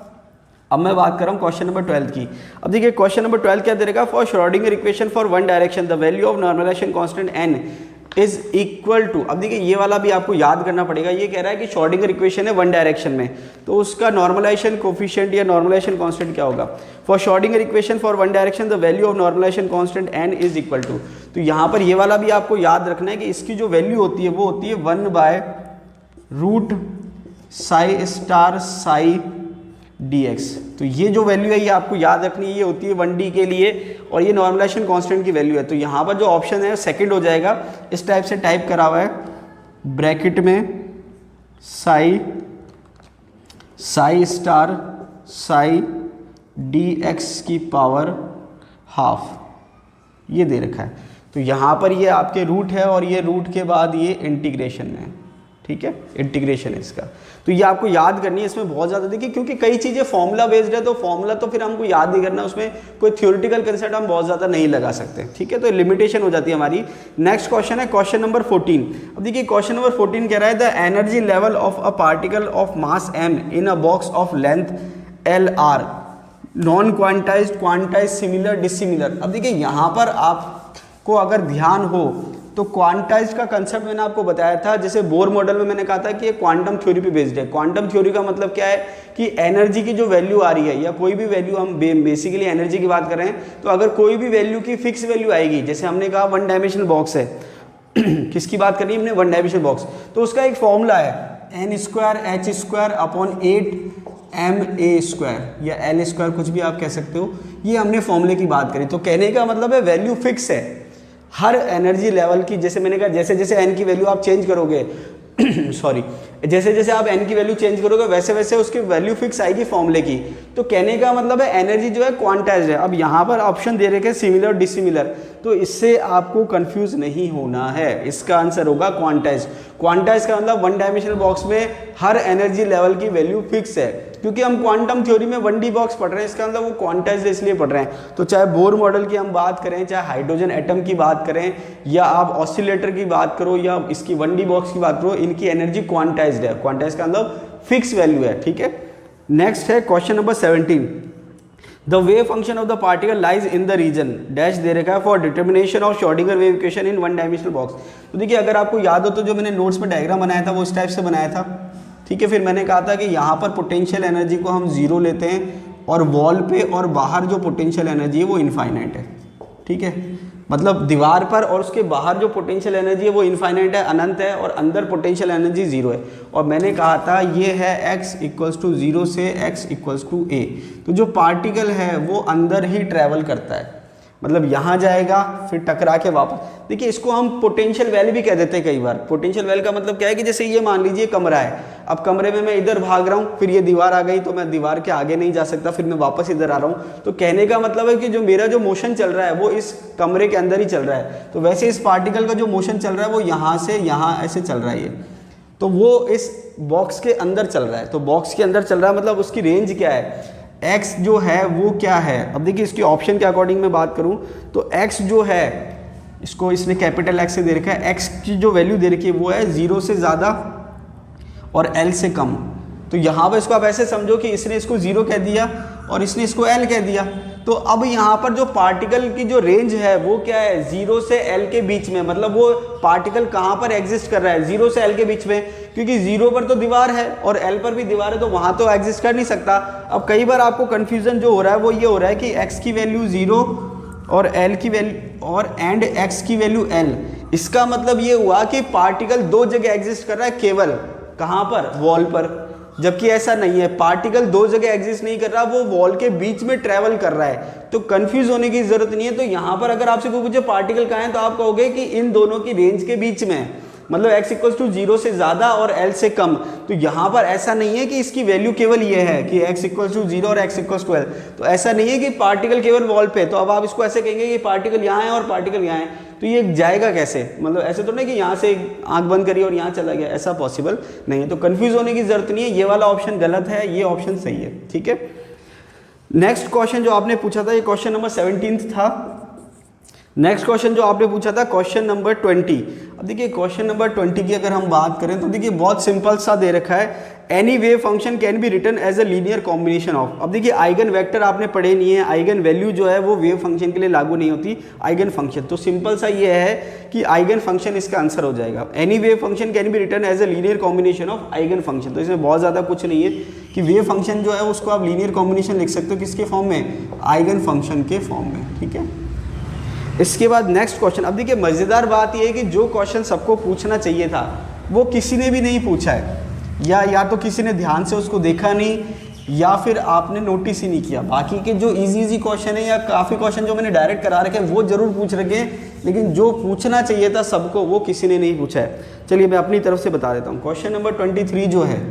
अब मैं बात कर रहा हूँ क्वेश्चन नंबर 12 की। अब देखिए क्वेश्चन नंबर 12 क्या दे रहेगा? For Schrödinger equation for one direction the value of normalisation constant n is equal to. अब देखिए ये वाला भी आपको याद करना पड़ेगा। ये कह रहा है कि श्रोडिंगर इक्वेशन है वन डायरेक्शन में, तो उसका नॉर्मलाइजेशन कोफिशिएंट या नॉर्मलाइजेशन कांस्टेंट क्या होगा? For Schrödinger equation for one direction the value of normalisation constant n is equal to. तो यहाँ पर ये वाला भी आपको याद रखना है कि इसकी जो वैल्यू होती है वो होती है 1/√c Sai star Sai dx। तो ये जो वैल्यू है ये आपको याद रखनी है, ये होती है 1D के लिए और ये नॉर्मलाइजेशन कांस्टेंट की वैल्यू है। तो यहाँ पर जो ऑप्शन है सेकंड हो जाएगा, इस टाइप से टाइप करा हुआ है ब्रैकेट में साई स्टार साई dx की पावर हाफ, ये दे रखा है। तो यहाँ पर ये आपके रूट है और ये रूट के बाद ये इंटीग्रेशन में, ठीक है, इंटीग्रेशन है इसका। तो ये आपको याद करनी है, इसमें बहुत ज़्यादा देखिए क्योंकि कई चीज़ें फॉर्मूला बेस्ड है, तो फॉर्मूला तो फिर हमको याद नहीं करना, उसमें कोई थ्योरेटिकल कंसेप्ट हम बहुत ज़्यादा नहीं लगा सकते, ठीक है, तो लिमिटेशन हो जाती है हमारी। नेक्स्ट क्वेश्चन है क्वेश्चन नंबर 14। अब देखिए क्वेश्चन नंबर 14 कह रहा है the energy level of a particle of mass m in a box of length LR non quantized, quantize, similar, dissimilar. अब देखिए यहाँ पर आपको अगर ध्यान हो तो क्वांटाइज का कंसेप्ट मैंने आपको बताया था, जैसे बोर मॉडल में मैंने कहा था कि ये क्वांटम थ्योरी पे बेस्ड है। क्वांटम थ्योरी का मतलब क्या है कि एनर्जी की जो वैल्यू आ रही है या कोई भी वैल्यू, हम बेसिकली एनर्जी की बात कर रहे हैं, तो अगर कोई भी वैल्यू की फिक्स वैल्यू आएगी, जैसे हमने कहा 1 डायमेंशनल बॉक्स है किसकी बात करी हमने, 1 डायमेंशनल बॉक्स, तो उसका एक फॉर्मूला है n²h²/8ma² या l² कुछ भी आप कह सकते हो, ये हमने फॉर्मूले की बात करी। तो कहने का मतलब है वैल्यू फिक्स है हर एनर्जी लेवल की। जैसे मैंने कहा जैसे जैसे n की वैल्यू आप चेंज करोगे सॉरी, जैसे जैसे आप n की वैल्यू चेंज करोगे वैसे वैसे उसकी वैल्यू फिक्स आएगी फॉर्मूले की। तो कहने का मतलब है एनर्जी जो है क्वांटाइज्ड है। अब यहाँ पर ऑप्शन दे रखे हैं सिमिलर, डिसिमिलर, तो इससे आपको कंफ्यूज नहीं होना है, इसका आंसर होगा क्वांटाइज्ड। क्वांटाइज्ड का मतलब 1 डायमेंशनल बॉक्स में हर एनर्जी लेवल की वैल्यू फिक्स है, क्योंकि हम क्वांटम थ्योरी में 1D बॉक्स पढ़ रहे हैं, इसका मतलब वो क्वांटाइज्ड इसलिए पढ़ रहे हैं। तो चाहे बोर मॉडल की हम बात करें, चाहे हाइड्रोजन एटम की बात करें, या आप ऑसिलेटर की बात करो, या इसकी 1D बॉक्स की बात करो, इनकी एनर्जी क्वांटाइज्ड है। क्वांटाइज्ड का मतलब फिक्स वैल्यू है, ठीक है। नेक्स्ट है question number 17। The wave function of the particle lies in the region dash दे रखा है for determination of Schrodinger wave equation in 1 dimensional box. तो देखिए अगर आपको याद हो तो जो मैंने नोट्स में डायग्राम बनाया था वो इस टाइप से बनाया था, ठीक है। फिर मैंने कहा था कि यहाँ पर पोटेंशियल एनर्जी को हम 0 लेते हैं और वॉल पे और बाहर जो पोटेंशियल एनर्जी है वो इनफाइनाइट है, ठीक है। मतलब दीवार पर और उसके बाहर जो पोटेंशियल एनर्जी है वो इनफाइनाइट है, अनंत है, और अंदर पोटेंशियल एनर्जी 0 है। और मैंने कहा था ये है x = 0 से x = a। तो जो पार्टिकल है वो अंदर ही ट्रैवल करता है, मतलब यहाँ जाएगा फिर टकरा के वापस। देखिए इसको हम पोटेंशियल वेल भी कह देते हैं कई बार। पोटेंशियल वेल का मतलब क्या है कि जैसे ये मान लीजिए कमरा है, अब कमरे में मैं इधर भाग रहा हूँ, फिर ये दीवार आ गई तो मैं दीवार के आगे नहीं जा सकता, फिर मैं वापस इधर आ रहा हूँ। तो कहने का मतलब है कि जो मेरा जो मोशन चल रहा है वो इस कमरे के अंदर ही चल रहा है। तो वैसे इस पार्टिकल का जो मोशन चल रहा है वो यहाँ से यहाँ ऐसे चल रहा है ये, तो वो इस बॉक्स के अंदर चल रहा है। तो बॉक्स के अंदर चल रहा है मतलब उसकी रेंज क्या है, x जो है वो क्या है। अब देखिए इसकी ऑप्शन के अकॉर्डिंग मैं बात करूं तो x जो है, इसको इसने कैपिटल X से दे रखा है, x की जो वैल्यू दे रखी है वो है 0 से ज़्यादा और L से कम। तो यहाँ पर इसको आप ऐसे समझो कि इसने इसको 0 कह दिया और इसने इसको L कह दिया। तो अब यहाँ पर जो पार्टिकल की जो रेंज है वो क्या है, 0 से L के बीच में। मतलब वो पार्टिकल कहाँ पर एग्जिस्ट कर रहा है, 0 से L के बीच में, क्योंकि 0 पर तो दीवार है और L पर भी दीवार है, तो वहाँ तो एग्जिस्ट कर नहीं सकता। अब कई बार आपको कन्फ्यूजन जो हो रहा है वो ये हो रहा है कि x की वैल्यू 0 और L की वैल्यू और एंड x की वैल्यू L। इसका मतलब ये हुआ कि पार्टिकल दो जगह एग्जिस्ट कर रहा है, केवल कहाँ पर, वॉल पर। जबकि ऐसा नहीं है, पार्टिकल दो जगह एग्जिस्ट नहीं कर रहा, वो वॉल के बीच में ट्रेवल कर रहा है। तो कंफ्यूज होने की जरूरत नहीं है। तो यहाँ पर अगर आपसे कोई पूछे पार्टिकल कहाँ है तो आप कहोगे कि इन दोनों की रेंज के बीच में है, मतलब x = 0 से ज़्यादा और L से कम। तो यहाँ पर ऐसा नहीं है कि इसकी वैल्यू केवल ये है कि x = 0 और x = L। तो ऐसा नहीं है कि पार्टिकल केवल वॉल पे। तो अब आप इसको ऐसे कहेंगे कि पार्टिकल यहाँ है और पार्टिकल यहाँ है, तो ये जाएगा कैसे, मतलब ऐसे तो नहीं कि यहाँ से आंख बंद करी और यहाँ चला गया, ऐसा पॉसिबल नहीं है। तो कंफ्यूज होने की जरूरत नहीं है, ये वाला ऑप्शन गलत है, ये ऑप्शन सही है, ठीक है। नेक्स्ट क्वेश्चन जो आपने पूछा था ये क्वेश्चन नंबर 17 था। नेक्स्ट क्वेश्चन जो आपने पूछा था क्वेश्चन नंबर 20। अब देखिए क्वेश्चन नंबर 20 की अगर हम बात करें तो देखिए बहुत सिंपल सा दे रखा है, any wave function can be written as a linear combination of. अब देखिए आइगन वेक्टर आपने पढ़े नहीं है, आइगन वैल्यू जो है वो वेव फंक्शन के लिए लागू नहीं होती, आइगन फंक्शन। तो सिंपल सा ये है कि आइगन फंक्शन इसका आंसर हो जाएगा। Any wave function can be written as a linear combination of eigen function. तो इसमें बहुत ज़्यादा कुछ नहीं है कि वेव फंक्शन जो है उसको आप लीनियर कॉम्बिनेशन लिख सकते हो, किसके फॉर्म में, आइगन फंक्शन के फॉर्म में, ठीक है। इसके बाद नेक्स्ट क्वेश्चन। अब देखिए मज़ेदार बात यह है कि जो क्वेश्चन सबको पूछना चाहिए था वो किसी ने भी नहीं पूछा है। या तो किसी ने ध्यान से उसको देखा नहीं, या फिर आपने नोटिस ही नहीं किया। बाकी के जो इजी क्वेश्चन है या काफ़ी क्वेश्चन जो मैंने डायरेक्ट करा रखे हैं वो ज़रूर पूछ रखे हैं, लेकिन जो पूछना चाहिए था सबको वो किसी ने नहीं पूछा है। चलिए मैं अपनी तरफ से बता देता हूँ। क्वेश्चन नंबर 23 जो है,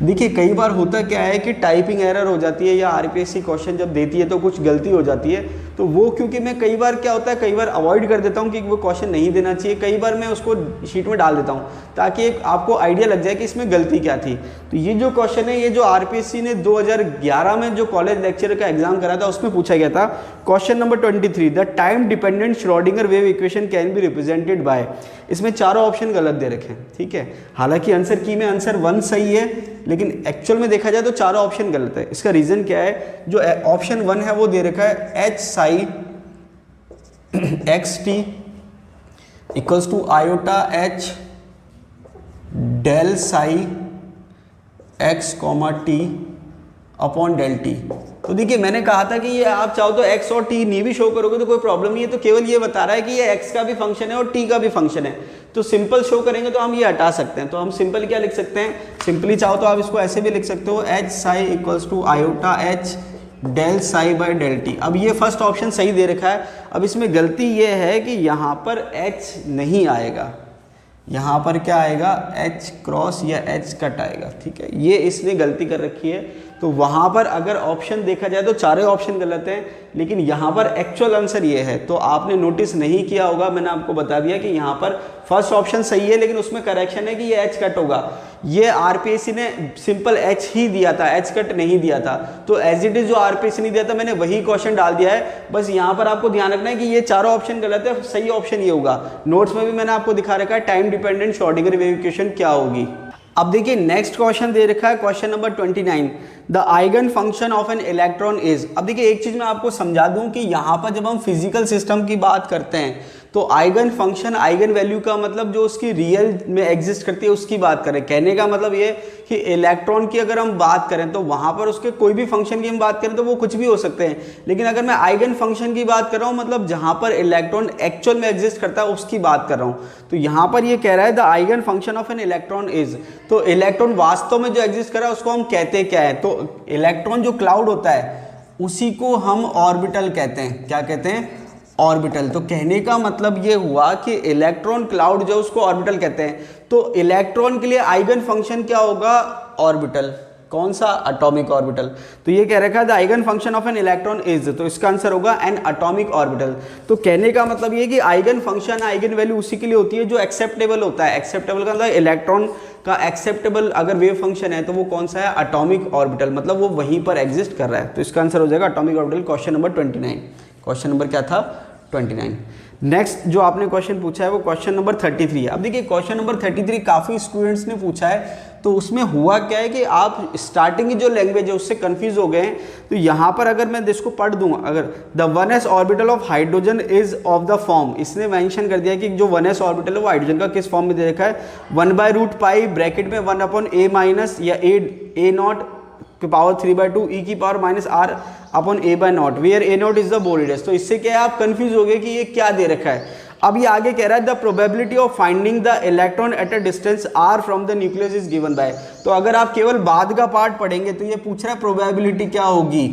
देखिए कई बार होता क्या है कि टाइपिंग एरर हो जाती है या आरपीएससी क्वेश्चन जब देती है तो कुछ गलती हो जाती है, तो वो क्योंकि मैं कई बार क्या होता है, कई बार अवॉइड कर देता हूँ कि वो क्वेश्चन नहीं देना चाहिए, कई बार मैं उसको शीट में डाल देता हूँ ताकि एक आपको आइडिया लग जाए कि इसमें गलती क्या थी। तो ये जो क्वेश्चन है, ये जो आरपीएससी ने 2011 में जो कॉलेज लेक्चर का एग्जाम करा था उसमें पूछा गया था। Question number 23, the time dependent Schrodinger wave equation can be represented by, इसमें चारों ऑप्शन गलत दे रखे हैं, ठीक है। हालांकि आंसर की में आंसर 1 सही है, लेकिन एक्चुअल में देखा जाए तो चारों ऑप्शन गलत है। इसका रीजन क्या है, जो ऑप्शन 1 है वो दे रखा है H psi X T equals to iota H del psi X comma T upon del T. तो देखिए मैंने कहा था कि ये आप चाहो तो x और t नहीं भी शो करोगे तो कोई प्रॉब्लम नहीं है, तो केवल ये बता रहा है कि ये x का भी फंक्शन है और t का भी फंक्शन है। तो सिंपल शो करेंगे तो हम ये हटा सकते हैं। तो हम सिंपल क्या लिख सकते हैं, सिंपली चाहो तो आप इसको ऐसे भी लिख सकते हो H psi equals to iota H del psi by del T. अब ये फर्स्ट ऑप्शन सही दे रखा है। अब इसमें गलती ये है कि यहाँ पर h नहीं आएगा, यहाँ पर क्या आएगा, h क्रॉस या h कट आएगा, ठीक है। ये इसने गलती कर रखी है। तो वहाँ पर अगर ऑप्शन देखा जाए तो चारों ऑप्शन गलत हैं, लेकिन यहाँ पर एक्चुअल आंसर ये है। तो आपने नोटिस नहीं किया होगा, मैंने आपको बता दिया कि यहाँ पर फर्स्ट ऑप्शन सही है, लेकिन उसमें करेक्शन है कि ये h कट होगा। ये आरपीएससी ने सिंपल h ही दिया था, h कट नहीं दिया था। तो एज इट इज जो आरपीएससी ने दिया था मैंने वही क्वेश्चन डाल दिया है। बस यहाँ पर आपको ध्यान रखना है कि ये चारों ऑप्शन गलत है, सही ऑप्शन ये होगा। नोट्स में भी मैंने आपको दिखा रखा है time dependent Schrodinger wave equation क्या होगी। अब देखिए नेक्स्ट क्वेश्चन दे रखा है, question number 29, the eigen function of N electron is. अब देखिए एक चीज मैं आपको समझा दूं कि यहाँ पर जब हम फिजिकल सिस्टम की बात करते हैं तो आइगन फंक्शन, आइगन वैल्यू का मतलब जो उसकी रियल में एग्जिस्ट करती है उसकी बात करें। कहने का मतलब ये कि इलेक्ट्रॉन की अगर हम बात करें तो वहां पर उसके कोई भी फंक्शन की हम बात करें तो वो कुछ भी हो सकते हैं, लेकिन अगर मैं आइगन फंक्शन की बात कर रहा हूं मतलब जहां पर इलेक्ट्रॉन एक्चुअल में एग्जिस्ट करता है उसकी बात कर रहा हूं। तो यहां पर ये कह रहा है the eigen function of N electron is. तो इलेक्ट्रॉन वास्तव में जो एग्जिस्ट कर रहा है उसको हम कहते क्या है, तो इलेक्ट्रॉन जो क्लाउड होता है उसी को हम ऑर्बिटल कहते हैं। क्या कहते हैं, ऑर्बिटल। तो कहने का मतलब ये हुआ कि इलेक्ट्रॉन क्लाउड जो उसको ऑर्बिटल कहते हैं। तो इलेक्ट्रॉन के लिए आइगन फंक्शन क्या होगा, ऑर्बिटल। कौन सा, एटॉमिक ऑर्बिटल। तो ये कह रखा है the eigen function of N electron is, तो इसका आंसर होगा एन एटॉमिक ऑर्बिटल। तो कहने का मतलब ये कि आइगन फंक्शन, आइगन वैल्यू उसी के लिए होती है जो एक्सेप्टेबल होता है। एक्सेप्टेबल का मतलब इलेक्ट्रॉन का एक्सेप्टेबल अगर वेव फंक्शन है तो वो कौन सा है, एटॉमिक ऑर्बिटल, मतलब वो वहीं पर एग्जिस्ट कर रहा है। तो इसका आंसर हो जाएगा atomic orbital. Question number 29। Question number क्या था, 29। नेक्स्ट जो आपने क्वेश्चन पूछा है वो क्वेश्चन नंबर 33 है। अब देखिए क्वेश्चन नंबर 33 काफ़ी स्टूडेंट्स ने पूछा है, तो उसमें हुआ क्या है कि आप स्टार्टिंग की जो लैंग्वेज है उससे कंफ्यूज हो गए हैं। तो यहाँ पर अगर मैं इसको पढ़ दूँ, अगर the 1s orbital of hydrogen is of the form, इसने मेंशन कर दिया कि जो 1s ऑर्बिटल है वो हाइड्रोजन का किस फॉर्म में दे रखा है, 1/√π ब्रैकेट में 1/a माइनस या a नॉट की पावर 3/2 e की power -r upon a/0 where a0 is the boldest. तो इससे क्या है, आप कंफ्यूज हो गए कि ये क्या दे रखा है। अब ये आगे कह रहा है the probability of finding the electron at a distance r from the nucleus is given by. तो अगर आप केवल बाद का पार्ट पढ़ेंगे तो ये पूछ रहा है प्रोबेबिलिटी क्या होगी,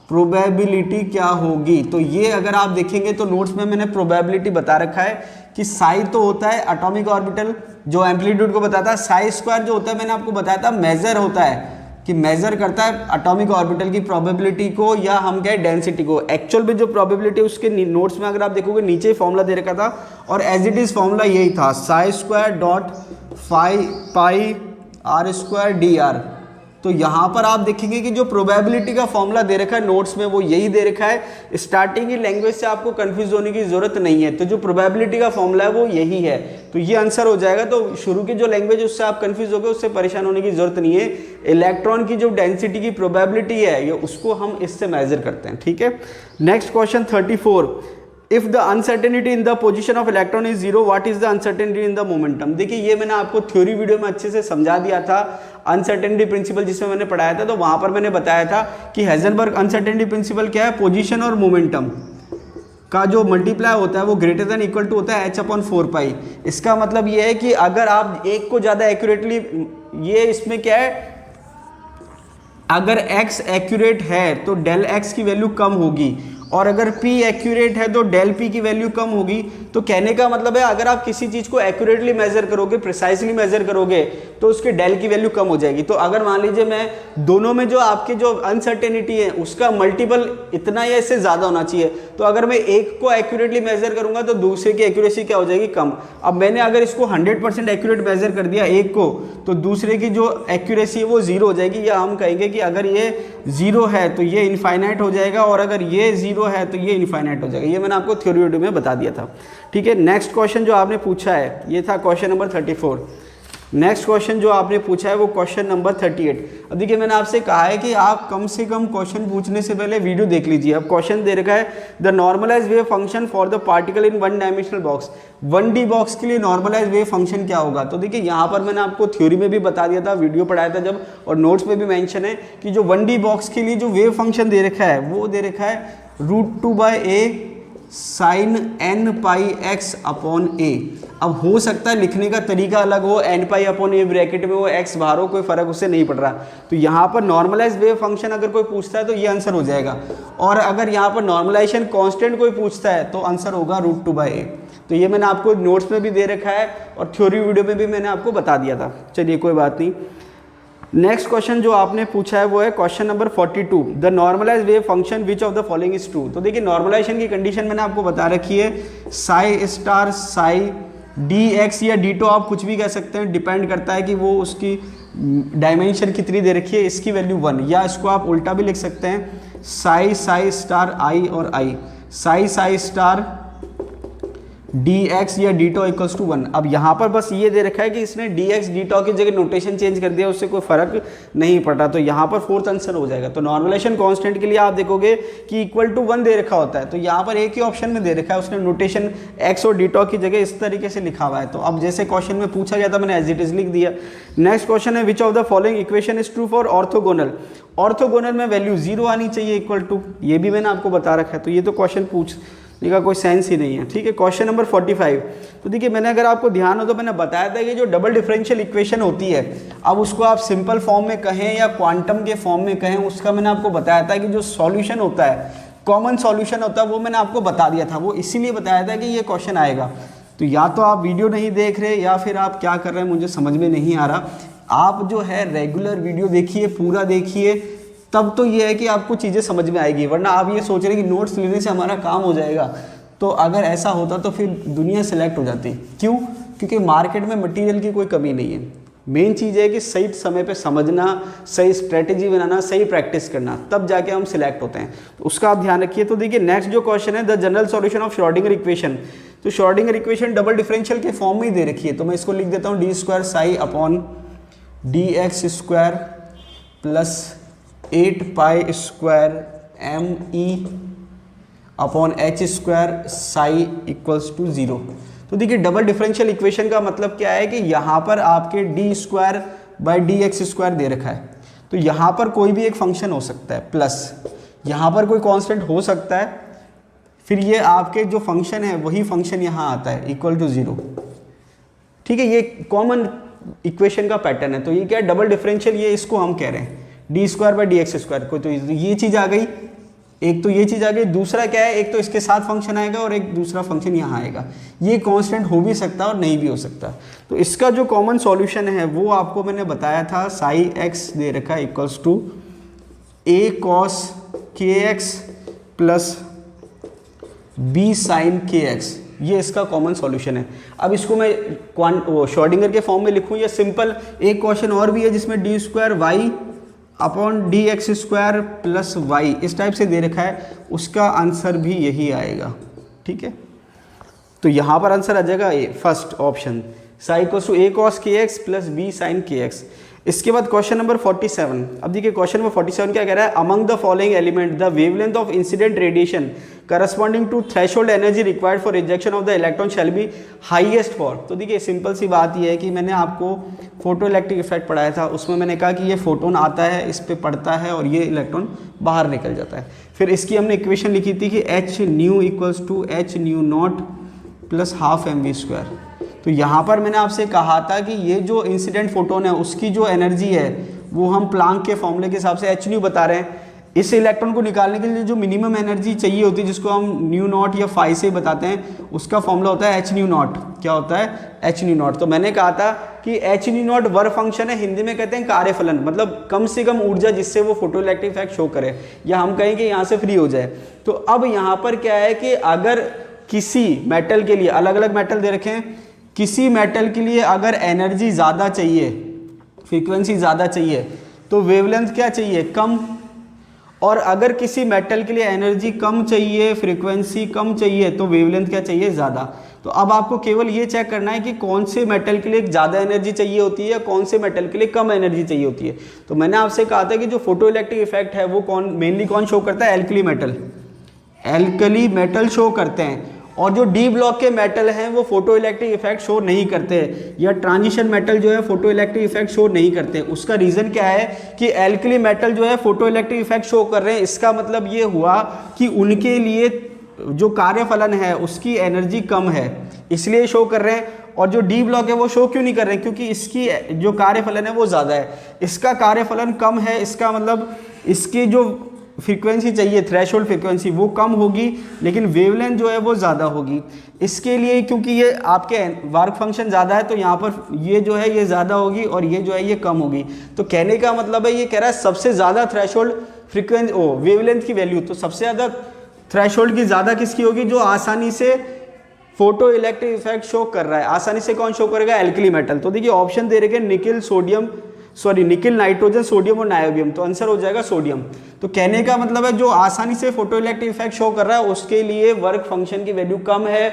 प्रोबेबिलिटी क्या होगी। तो ये अगर आप देखेंगे तो नोट्स में मैंने प्रोबेबिलिटी बता रखा है कि साई तो होता है एटॉमिक ऑर्बिटल जो एम्पलीट्यूड को बताता है, साई स्क्वायर जो होता है मैंने आपको बताया था मेजर होता है कि मेजर करता है एटॉमिक ऑर्बिटल की प्रोबेबिलिटी को या हम कहें डेंसिटी को। एक्चुअल में जो प्रोबेबिलिटी उसके नोट्स में अगर आप देखोगे नीचे ही फॉर्मूला दे रखा था और एज इट इज फॉर्मूला यही था, साई स्क्वायर डॉट पाई r स्क्वायर dr। तो यहाँ पर आप देखेंगे कि जो प्रोबेबिलिटी का फॉर्मूला दे रखा है नोट्स में वो यही दे रखा है। स्टार्टिंग की लैंग्वेज से आपको कंफ्यूज होने की जरूरत नहीं है। तो जो प्रोबेबिलिटी का फॉर्मूला है वो यही है, तो ये आंसर हो जाएगा। तो शुरू की जो लैंग्वेज उससे आप कंफ्यूज हो गए, उससे परेशान होने की जरूरत नहीं है। इलेक्ट्रॉन की जो डेंसिटी की प्रोबेबिलिटी है ये उसको हम इससे मेजर करते हैं, ठीक है। Next question 34, if the uncertainty in the position of electron is 0 what is the uncertainty in the momentum. देखिए ये मैंने आपको थ्योरी वीडियो में अच्छे से समझा दिया था, अनसर्टेनिटी प्रिंसिपल जिसमें मैंने पढ़ाया था। तो वहां पर मैंने बताया था कि हाइजेनबर्ग अनसर्टेनिटी प्रिंसिपल क्या है, पोजीशन और मोमेंटम। पोजीशन और मोमेंटम क्या है, uncertainty in the position of electron is 0 what is the uncertainty in the momentum. देखिए ये मैंने आपको थ्योरी वीडियो में अच्छे से समझा दिया था, अनसर्टेनिटी प्रिंसिपल क्या है, पोजीशन और मोमेंटम। का जो मल्टीप्लाई होता है वो ग्रेटर देन इक्वल टू होता है h/4 पाई। इसका मतलब ये है कि अगर आप एक को ज़्यादा एक्यूरेटली, ये इसमें क्या है, अगर x एक्यूरेट है तो डेल x की वैल्यू कम होगी, और अगर p एक्यूरेट है तो डेल p की वैल्यू कम होगी। तो कहने का मतलब है अगर आप किसी चीज़ को एक्यूरेटली मेजर करोगे, प्रिसाइसली मेजर करोगे, तो उसके डेल की वैल्यू कम हो जाएगी। तो अगर मान लीजिए मैं दोनों में जो आपके जो अनसर्टेनिटी है उसका मल्टीपल इतना या इससे ज़्यादा होना चाहिए, तो अगर मैं एक को एक्यूरेटली मेजर करूंगा तो दूसरे की एक्यूरेसी क्या हो जाएगी, कम। अब मैंने अगर इसको 100% एक्यूरेट मेजर कर दिया एक को, तो दूसरे की जो एक्यूरेसी है वो 0 हो जाएगी, या हम कहेंगे कि अगर ये 0 है तो ये इनफाइनाइट हो जाएगा, और अगर ये 0 है तो ये इनफाइनाइट हो जाएगा। ये मैंने आपको थ्योरी वीडियो में बता दिया था, ठीक है। नेक्स्ट क्वेश्चन जो आपने पूछा है ये था क्वेश्चन नंबर 34। नेक्स्ट क्वेश्चन जो आपने पूछा है वो क्वेश्चन नंबर 38। अब देखिए मैंने आपसे कहा है कि आप कम से कम क्वेश्चन पूछने से पहले वीडियो देख लीजिए। अब क्वेश्चन दे रखा है the normalise wave function for the particle in 1 dimensional box. 1D box के लिए नॉर्मलाइज वेव फंक्शन क्या होगा। तो देखिए यहाँ पर मैंने आपको थ्योरी में भी बता दिया था, वीडियो पढ़ाया था जब, और नोट्स में भी मेंशन है कि जो 1D बॉक्स के लिए जो वेव फंक्शन दे रखा है वो दे रखा है √2/a sin n pi x upon a। अब हो सकता है लिखने का तरीका अलग हो, n pi upon a bracket में वो x बाहर हो, कोई फर्क उससे नहीं पड़ रहा। तो यहाँ पर नॉर्मलाइज वेव फंक्शन अगर कोई पूछता है तो ये आंसर हो जाएगा, और अगर यहाँ पर नॉर्मलाइजेशन कांस्टेंट कोई पूछता है तो आंसर होगा √2/a। तो ये मैंने आपको नोट्स में भी दे रखा है और थ्योरी वीडियो में भी मैंने आपको बता दिया था। चलिए कोई बात नहीं। नेक्स्ट क्वेश्चन जो आपने पूछा है वो है question number 42। The normalise wave function which of the following is true. तो देखिए नॉर्मलाइजेशन की कंडीशन मैंने आपको बता रखी है, साई स्टार साई dx या d आप कुछ भी कह सकते हैं, डिपेंड करता है कि वो उसकी डायमेंशन कितनी दे रखी है, इसकी वैल्यू 1, या इसको आप उल्टा भी लिख सकते हैं साई साई स्टार i और i, Sai Sai star dx या d इक्वल्स टू 1। अब यहाँ पर बस ये दे रखा है कि इसने dx d की जगह नोटेशन चेंज कर दिया, उससे कोई फर्क नहीं पड़ा, तो यहाँ पर फोर्थ आंसर हो जाएगा। तो नॉर्मलाइजेशन कांस्टेंट के लिए आप देखोगे कि इक्वल टू 1 दे रखा होता है, तो यहाँ पर एक ही ऑप्शन में दे रखा है, उसने नोटेशन x और d की जगह इस तरीके से लिखा हुआ है। तो अब जैसे क्वेश्चन में पूछा गया था मैंने एज इट इज लिख दिया। नेक्स्ट क्वेश्चन है विच of the following equation is true for orthogonal. Orthogonal में वैल्यू 0 आनी चाहिए इक्वल टू, ये भी मैंने आपको बता रखा है, तो ये तो क्वेश्चन पूछने का कोई सेंस ही नहीं है, ठीक है। Question number 45। तो देखिए मैंने, अगर आपको ध्यान हो तो मैंने बताया था कि जो डबल डिफरेंशियल इक्वेशन होती है, अब उसको आप सिंपल फॉर्म में कहें या क्वांटम के फॉर्म में कहें, उसका मैंने आपको बताया था कि जो सॉल्यूशन होता है, कॉमन सॉल्यूशन होता है, वो मैंने आपको बता दिया था। वो इसीलिए बताया था कि ये क्वेश्चन आएगा। तो या तो आप वीडियो नहीं देख रहे या फिर आप क्या कर रहे हैं मुझे समझ में नहीं आ रहा। आप जो है रेगुलर वीडियो देखिए, पूरा देखिए, तब तो ये है कि आपको चीज़ें समझ में आएगी, वरना आप ये सोच रहे कि नोट्स लेने से हमारा काम हो जाएगा। तो अगर ऐसा होता तो फिर दुनिया सेलेक्ट हो जाती। क्यों? क्योंकि मार्केट में मटेरियल की कोई कमी नहीं है। मेन चीज़ है कि सही समय पे समझना, सही स्ट्रेटेजी बनाना, सही प्रैक्टिस करना, तब जाके हम सिलेक्ट होते हैं। तो उसका आप ध्यान रखिए। तो देखिए नेक्स्ट जो क्वेश्चन है, the general solution of Schrodinger equation. तो श्रोडिंगर इक्वेशन डबल डिफरेंशियल के फॉर्म में ही दे रखी है, तो मैं इसको लिख देता हूँ d² psi upon dx² plus 8 pi square me upon h² psi equals to 0। तो देखिए डबल डिफरेंशियल इक्वेशन का मतलब क्या है कि यहाँ पर आपके d² बाई dx² दे रखा है, तो यहाँ पर कोई भी एक फंक्शन हो सकता है, प्लस यहाँ पर कोई कांस्टेंट हो सकता है, फिर ये आपके जो फंक्शन है वही फंक्शन यहाँ आता है इक्वल टू 0, ठीक है। ये कॉमन इक्वेशन का पैटर्न है। तो ये क्या है, डबल डिफरेंशियल, ये इसको हम कह रहे हैं d² बाई dx²। कोई तो ये चीज़ आ गई, एक तो ये चीज़ आ गई, दूसरा क्या है, एक तो इसके साथ फंक्शन आएगा और एक दूसरा फंक्शन यहाँ आएगा। ये कांस्टेंट हो भी सकता है और नहीं भी हो सकता। तो इसका जो कॉमन सॉल्यूशन है वो आपको मैंने बताया था, साई x दे रखा है equals to a cos kx plus b sin kx, ये इसका कॉमन सॉल्यूशन है। अब इसको मैं श्रोडिंगर के फॉर्म में लिखूँ या सिंपल, एक क्वेश्चन और भी है जिसमें d² y upon dx² plus Y इस टाइप से दे रखा है, उसका आंसर भी यही आएगा, ठीक है। तो यहाँ पर आंसर आ जाएगा A, first option, psi equals to a cos kx plus b sin kx। इसके बाद क्वेश्चन नंबर 47। अब देखिए क्वेश्चन नंबर 47 क्या कह रहा है, among the following element the wavelength of incident radiation corresponding to threshold energy required for rejection of the electron shall be highest for. तो देखिए सिंपल सी बात ये है कि मैंने आपको फोटो इलेक्ट्रिक इफेक्ट पढ़ाया था, उसमें मैंने कहा कि ये फोटोन आता है, इस पर पड़ता है और ये इलेक्ट्रॉन बाहर निकल जाता है। फिर इसकी हमने इक्वेशन लिखी थी कि H nu equals to H nu nought plus half mv²। तो यहाँ पर मैंने आपसे कहा था कि ये जो इंसिडेंट फोटोन है उसकी जो एनर्जी है वो हम प्लांक के फॉर्मूले के हिसाब से एच न्यू बता रहे हैं। इस इलेक्ट्रॉन को निकालने के लिए जो मिनिमम एनर्जी चाहिए होती है, जिसको हम न्यू नॉट या फाई से बताते हैं, उसका फॉर्मूला होता है एच न्यू नॉट। क्या होता है? H nu not. तो मैंने कहा था कि H nu not work function है, हिंदी में कहते हैं कार्यफलन, मतलब कम से कम ऊर्जा जिससे वो फोटो इलेक्ट्रिक इफेक्ट शो करे, या हम कहें कि यहाँ से फ्री हो जाए। तो अब यहाँ पर क्या है कि अगर किसी मेटल के लिए, अलग अलग मेटल दे रखे हैं, किसी मेटल के लिए अगर एनर्जी ज़्यादा चाहिए, फ्रीक्वेंसी ज़्यादा चाहिए, तो वेवलेंथ क्या चाहिए? कम। और अगर किसी मेटल के लिए एनर्जी कम चाहिए, फ्रीक्वेंसी कम चाहिए, तो वेवलेंथ क्या चाहिए? ज़्यादा। तो अब आपको केवल ये चेक करना है कि कौन से मेटल के लिए ज़्यादा एनर्जी चाहिए होती है या कौन से मेटल के लिए कम एनर्जी चाहिए होती है। तो मैंने आपसे कहा था कि जो फोटो इलेक्ट्रिक इफेक्ट है वो मेनली कौन शो करता है? Alkali metal. Alkali metal show करते हैं। और जो डी ब्लॉक के मेटल हैं वो फोटो इलेक्ट्रिक इफेक्ट शो नहीं करते, या ट्रांजिशन मेटल जो है फोटो इलेक्ट्रिक इफेक्ट शो नहीं करते। उसका रीज़न क्या है कि एल्कली मेटल जो है फोटो इलेक्ट्रिक इफेक्ट शो कर रहे हैं। इसका मतलब ये हुआ कि उनके लिए जो कार्यफलन है उसकी एनर्जी कम है, इसलिए शो कर रहे हैं। और जो डी ब्लॉक है वो शो क्यों नहीं कर रहे हैं? क्योंकि इसकी जो कार्यफलन है वो ज़्यादा है, इसका कार्यफलन कम है। इसका मतलब इसकी जो फ्रीक्वेंसी चाहिए, थ्रेशोल्ड फ्रीक्वेंसी, वो कम होगी, लेकिन वेवलेंथ जो है वो ज़्यादा होगी। इसके लिए क्योंकि ये आपके वर्क फंक्शन ज़्यादा है, तो यहाँ पर ये जो है ये ज़्यादा होगी और ये जो है ये कम होगी। तो कहने का मतलब है, ये कह रहा है सबसे ज़्यादा थ्रेशोल्ड फ्रीक्वेंसी वेवलेंथ की वैल्यू, तो सबसे ज़्यादा थ्रेशोल्ड की ज़्यादा किसकी होगी? जो आसानी से फोटो इलेक्ट्रिक इफेक्ट शो कर रहा है। आसानी से कौन शो करेगा? Alkali metal. तो देखिए ऑप्शन दे रखे निकिल, निकिल, नाइट्रोजन, सोडियम और नायोबियम। तो आंसर हो जाएगा सोडियम। तो कहने का मतलब है जो आसानी से फोटो इलेक्ट्रिक इफेक्ट शो कर रहा है उसके लिए वर्क फंक्शन की वैल्यू कम है,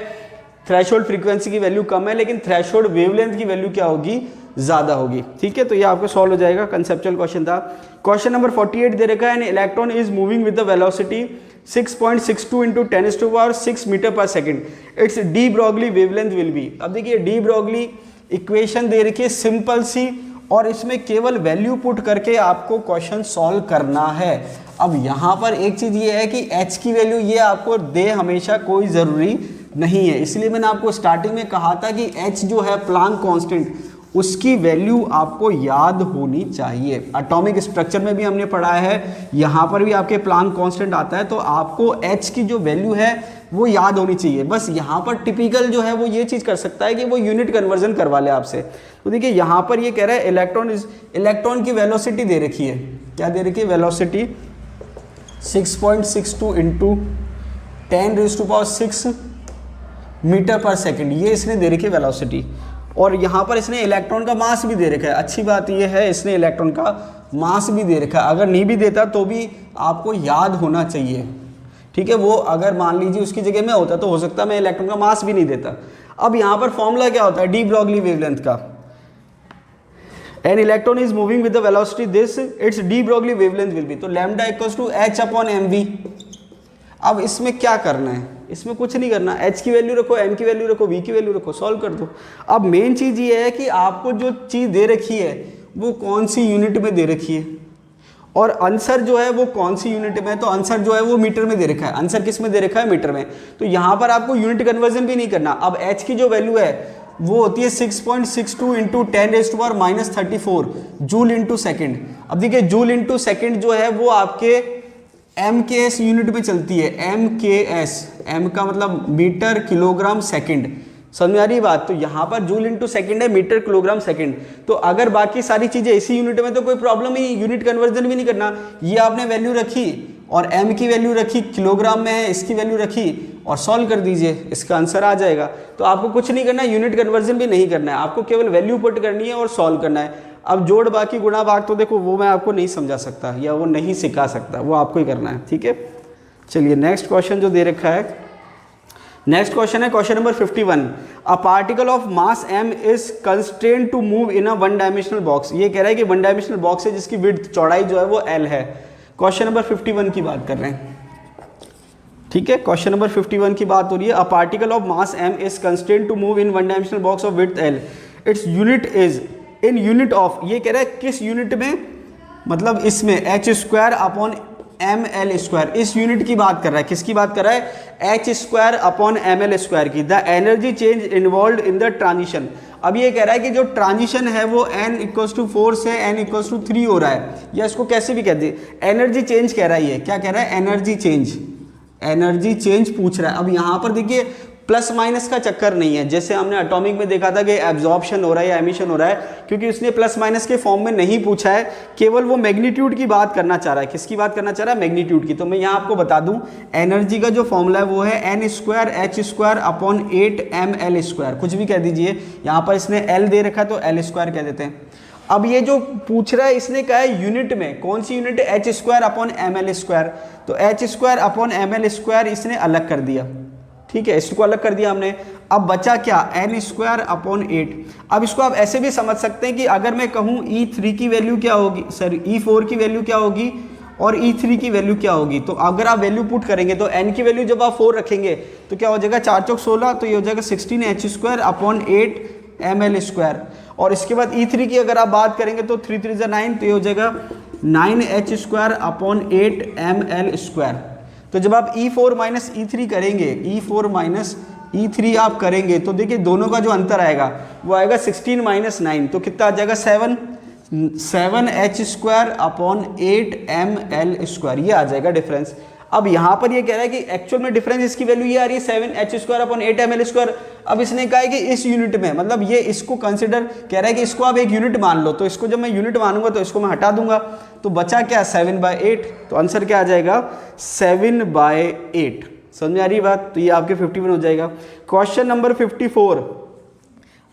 थ्रेशोल्ड फ्रीक्वेंसी की वैल्यू कम है, लेकिन थ्रेशोल्ड वेवलेंथ की वैल्यू क्या होगी? ज़्यादा होगी। ठीक है, तो ये आपको सॉल्व हो जाएगा, कंसेप्चुअल क्वेश्चन था। क्वेश्चन नंबर 48 दे रखा है, an electron is moving with the velocity 6.62 × 10⁶ metre पर second, its de Broglie wavelength will be. अब देखिए डी ब्रॉगली इक्वेशन दे रखी है सिंपल सी, और इसमें केवल वैल्यू पुट करके आपको क्वेश्चन सॉल्व करना है। अब यहाँ पर एक चीज़ ये है कि h की वैल्यू ये आपको दे हमेशा कोई ज़रूरी नहीं है, इसलिए मैंने आपको स्टार्टिंग में कहा था कि h जो है प्लांक कांस्टेंट, उसकी वैल्यू आपको याद होनी चाहिए। एटॉमिक स्ट्रक्चर में भी हमने पढ़ा है, यहाँ पर भी आपके प्लांक कांस्टेंट आता है, तो आपको h की जो वैल्यू है वो याद होनी चाहिए। बस यहाँ पर टिपिकल जो है वो ये चीज़ कर सकता है कि वो यूनिट कन्वर्जन करवा ले आपसे। तो देखिए यहाँ पर ये कह रहा है इलेक्ट्रॉन की वेलोसिटी दे रखी है, क्या दे रखी है? वेलोसिटी 6.62 × 10⁶ मीटर पर सेकेंड, ये इसने दे रखी है वेलोसिटी। और यहाँ पर इसने इलेक्ट्रॉन का मास भी दे रखा है। अच्छी बात ये है इसने इलेक्ट्रॉन का मास भी दे रखा है, अगर नहीं भी देता तो भी आपको याद होना चाहिए। ठीक है, वो अगर मान लीजिए उसकी जगह में होता तो हो सकता है मैं इलेक्ट्रॉन का मास भी नहीं देता। अब यहाँ पर फॉर्मूला क्या होता है डी ब्रॉगली वेवलेंथ का? N electron is moving with the velocity this, it's de Broglie wavelength will B. तो लैम्डा इक्वल्स टू h/mv। अब इसमें क्या करना है? इसमें कुछ नहीं करना, h की वैल्यू रखो, m की वैल्यू रखो, v की वैल्यू रखो, सॉल्व कर दो। अब मेन चीज़ ये है कि आपको जो चीज़ दे रखी है वो कौन सी यूनिट में दे रखी है, और आंसर जो है वो कौन सी यूनिट में है। तो आंसर जो है वो मीटर में दे रखा है। आंसर किस में दे रखा है? मीटर में। तो यहाँ पर आपको यूनिट कन्वर्जन भी नहीं करना। अब h की जो वैल्यू है वो होती है 6.62 × 10⁻34 जूल इंटू सेकेंड। अब देखिए जूल इंटू सेकेंड जो है वो आपके MKS यूनिट में चलती है। MKS, M का मतलब मीटर किलोग्राम सेकेंड, समझ में आ रही बात? तो यहाँ पर जूल इंटू सेकेंड है, मीटर किलोग्राम सेकेंड। तो अगर बाकी सारी चीज़ें इसी यूनिट में तो कोई प्रॉब्लम ही, यूनिट कन्वर्जन भी नहीं करना। ये आपने वैल्यू रखी और m की वैल्यू रखी, किलोग्राम में है, इसकी वैल्यू रखी और सॉल्व कर दीजिए, इसका आंसर आ जाएगा। तो आपको कुछ नहीं करना है, यूनिट कन्वर्जन भी नहीं करना है, आपको केवल वैल्यू पुट करनी है और सॉल्व करना है। अब जोड़ बाकी गुणा भाग तो देखो वो मैं आपको नहीं समझा सकता या वो नहीं सिखा सकता, वो आपको ही करना है। ठीक है, चलिए नेक्स्ट क्वेश्चन जो दे रखा है, नेक्स्ट क्वेश्चन है question number 51। A particle of mass m is constrained to move in a one dimensional box. ये कह रहा है कि वन डायमेंशनल बॉक्स है जिसकी विड्थ चौड़ाई जो है वो l है। क्वेश्चन नंबर 51 की बात कर रहे हैं, ठीक है। क्वेश्चन नंबर 51 की बात हो रही है। A particle of mass m is constrained to move in one dimensional box of width l, its unit is in unit of. ये कह रहा है किस यूनिट में, मतलब इसमें h square upon M L square, इस यूनिट की बात कर रहा है। किसकी बात कर रहा है? H square upon M L square की। The energy change involve in the transition. अब ये कह रहा है कि जो ट्रांजिशन है वो n इक्वल्स टू 4 से n इक्वल्स टू 3 हो रहा है, या इसको कैसे भी कहते हैं, एनर्जी चेंज कह रहा है। ये क्या कह रहा है? एनर्जी चेंज, एनर्जी चेंज पूछ रहा है। अब यहाँ पर देखिए प्लस माइनस का चक्कर नहीं है, जैसे हमने एटॉमिक में देखा था कि एब्जॉर्प्शन हो रहा है या एमिशन हो रहा है, क्योंकि उसने प्लस माइनस के फॉर्म में नहीं पूछा है, केवल वो मैग्नीट्यूड की बात करना चाह रहा है। किसकी बात करना चाह रहा है? मैग्नीट्यूड की। तो मैं यहाँ आपको बता दूं, एनर्जी का जो फॉर्मूला है वो है N square H square upon 8 M L square, कुछ भी कह दीजिए। यहाँ पर इसने एल दे रखा है तो एल स्क्वायर कह देते हैं। अब ये जो पूछ रहा है इसने कहा है यूनिट में, कौन सी unit? H square upon M L square. तो H square upon M L square इसने अलग कर दिया, ठीक है, इसको अलग कर दिया हमने। अब बचा क्या? N square upon 8। अब इसको आप ऐसे भी समझ सकते हैं कि अगर मैं कहूँ E3 की वैल्यू क्या होगी, सर E4 की वैल्यू क्या होगी और E3 की वैल्यू क्या होगी, तो अगर आप वैल्यू पुट करेंगे तो n की वैल्यू जब आप 4 रखेंगे तो क्या हो जाएगा? 4 चौक 16, तो ये हो जाएगा 16 H square upon 8 M L square. और इसके बाद E3 की अगर आप बात करेंगे तो 3 3 9, तो ये हो जाएगा 9 H square upon 8 M L square. तो जब आप E4 माइनस E3 करेंगे, E4 माइनस E3 आप करेंगे तो देखिए दोनों का जो अंतर आएगा वो आएगा 16 माइनस 9, तो कितना आ जाएगा? 7 H square upon 8 M L square, ये आ जाएगा डिफरेंस। अब यहाँ पर ये कह रहा है कि एक्चुअल में डिफरेंस इसकी वैल्यू ये आ रही है 7 H square upon 8 M L square. अब इसने कहा है कि इस यूनिट में, मतलब ये इसको कंसिडर कह रहा है कि इसको आप एक यूनिट मान लो, तो इसको जब मैं यूनिट मानूंगा तो इसको मैं हटा दूंगा, तो बचा क्या? 7/8। तो आंसर क्या आ जाएगा? 7/8। समझ में आ रही बात? तो ये आपके 51 हो जाएगा। Question number 54।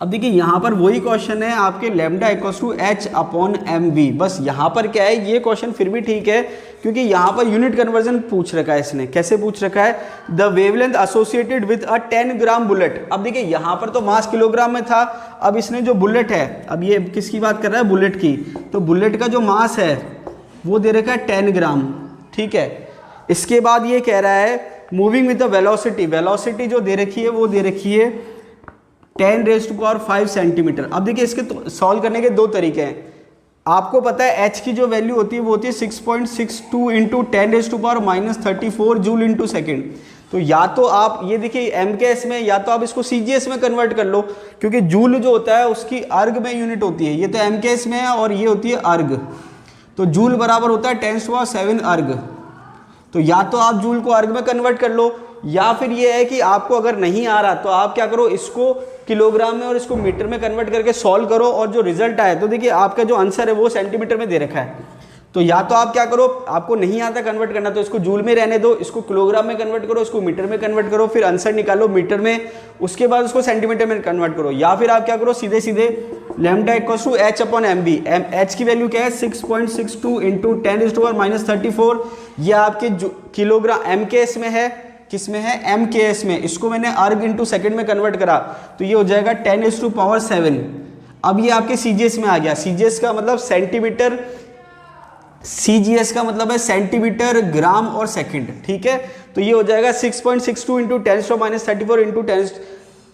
अब देखिए यहाँ पर वही क्वेश्चन है आपके lambda equals to H upon M V. बस यहाँ पर क्या है, ये क्वेश्चन फिर भी ठीक है क्योंकि यहाँ पर यूनिट कन्वर्जन पूछ रखा है इसने। कैसे पूछ रखा है? The wavelength associated with a 10 gram bullet. अब देखिए यहाँ पर तो मास किलोग्राम में था, अब इसने जो बुलेट है, अब ये किसकी बात कर रहा है? बुलेट की। तो बुलेट का जो मास है वो दे रखा है 10 ग्राम, ठीक है। इसके बाद ये कह रहा है moving with the velocity, velocity जो दे रखी है वो दे रखी है 10⁵ सेंटीमीटर। अब देखिए इसके सॉल्व करने के दो तरीके हैं। आपको पता है h की जो वैल्यू होती है वो होती है 6.62 इंटू 10⁻34 जूल इंटू सेकेंड। तो या तो आप ये देखिए MKS में, या तो आप इसको CGS में कन्वर्ट कर लो, क्योंकि जूल जो होता है उसकी अर्ग में यूनिट होती है। ये तो MKS में है और ये होती है अर्ग, तो जूल बराबर होता है 10⁷ अर्ग। तो या तो आप जूल को अर्ग में कन्वर्ट कर लो, या फिर ये है कि आपको अगर नहीं आ रहा तो आप क्या करो, इसको किलोग्राम में और इसको मीटर में कन्वर्ट करके सॉल्व करो, और जो रिजल्ट आए तो देखिए आपका जो आंसर है वो सेंटीमीटर में दे रखा है। तो या तो आप क्या करो, आपको नहीं आता कन्वर्ट करना तो इसको जूल में रहने दो, इसको किलोग्राम में कन्वर्ट करो, इसको मीटर में कन्वर्ट करो, फिर आंसर निकालो मीटर में, उसके बाद उसको सेंटीमीटर में कन्वर्ट करो। या फिर आप क्या करो, सीधे सीधे lambda equals to H upon M B. H की वैल्यू क्या है? 6.62 इंटू 10⁻34। ये आपके किलोग्राम MKS में है, किस में है? MKS में। इसको मैंने अर्ग इंटू सेकेंड में कन्वर्ट करा तो ये हो जाएगा 10⁻7। अब ये आपके CGS में आ गया। CGS का मतलब सेंटीमीटर, CGS का मतलब है सेंटीमीटर, ग्राम और सेकंड, ठीक है। तो ये हो जाएगा 6.62 इंटू 10⁻34 इंटू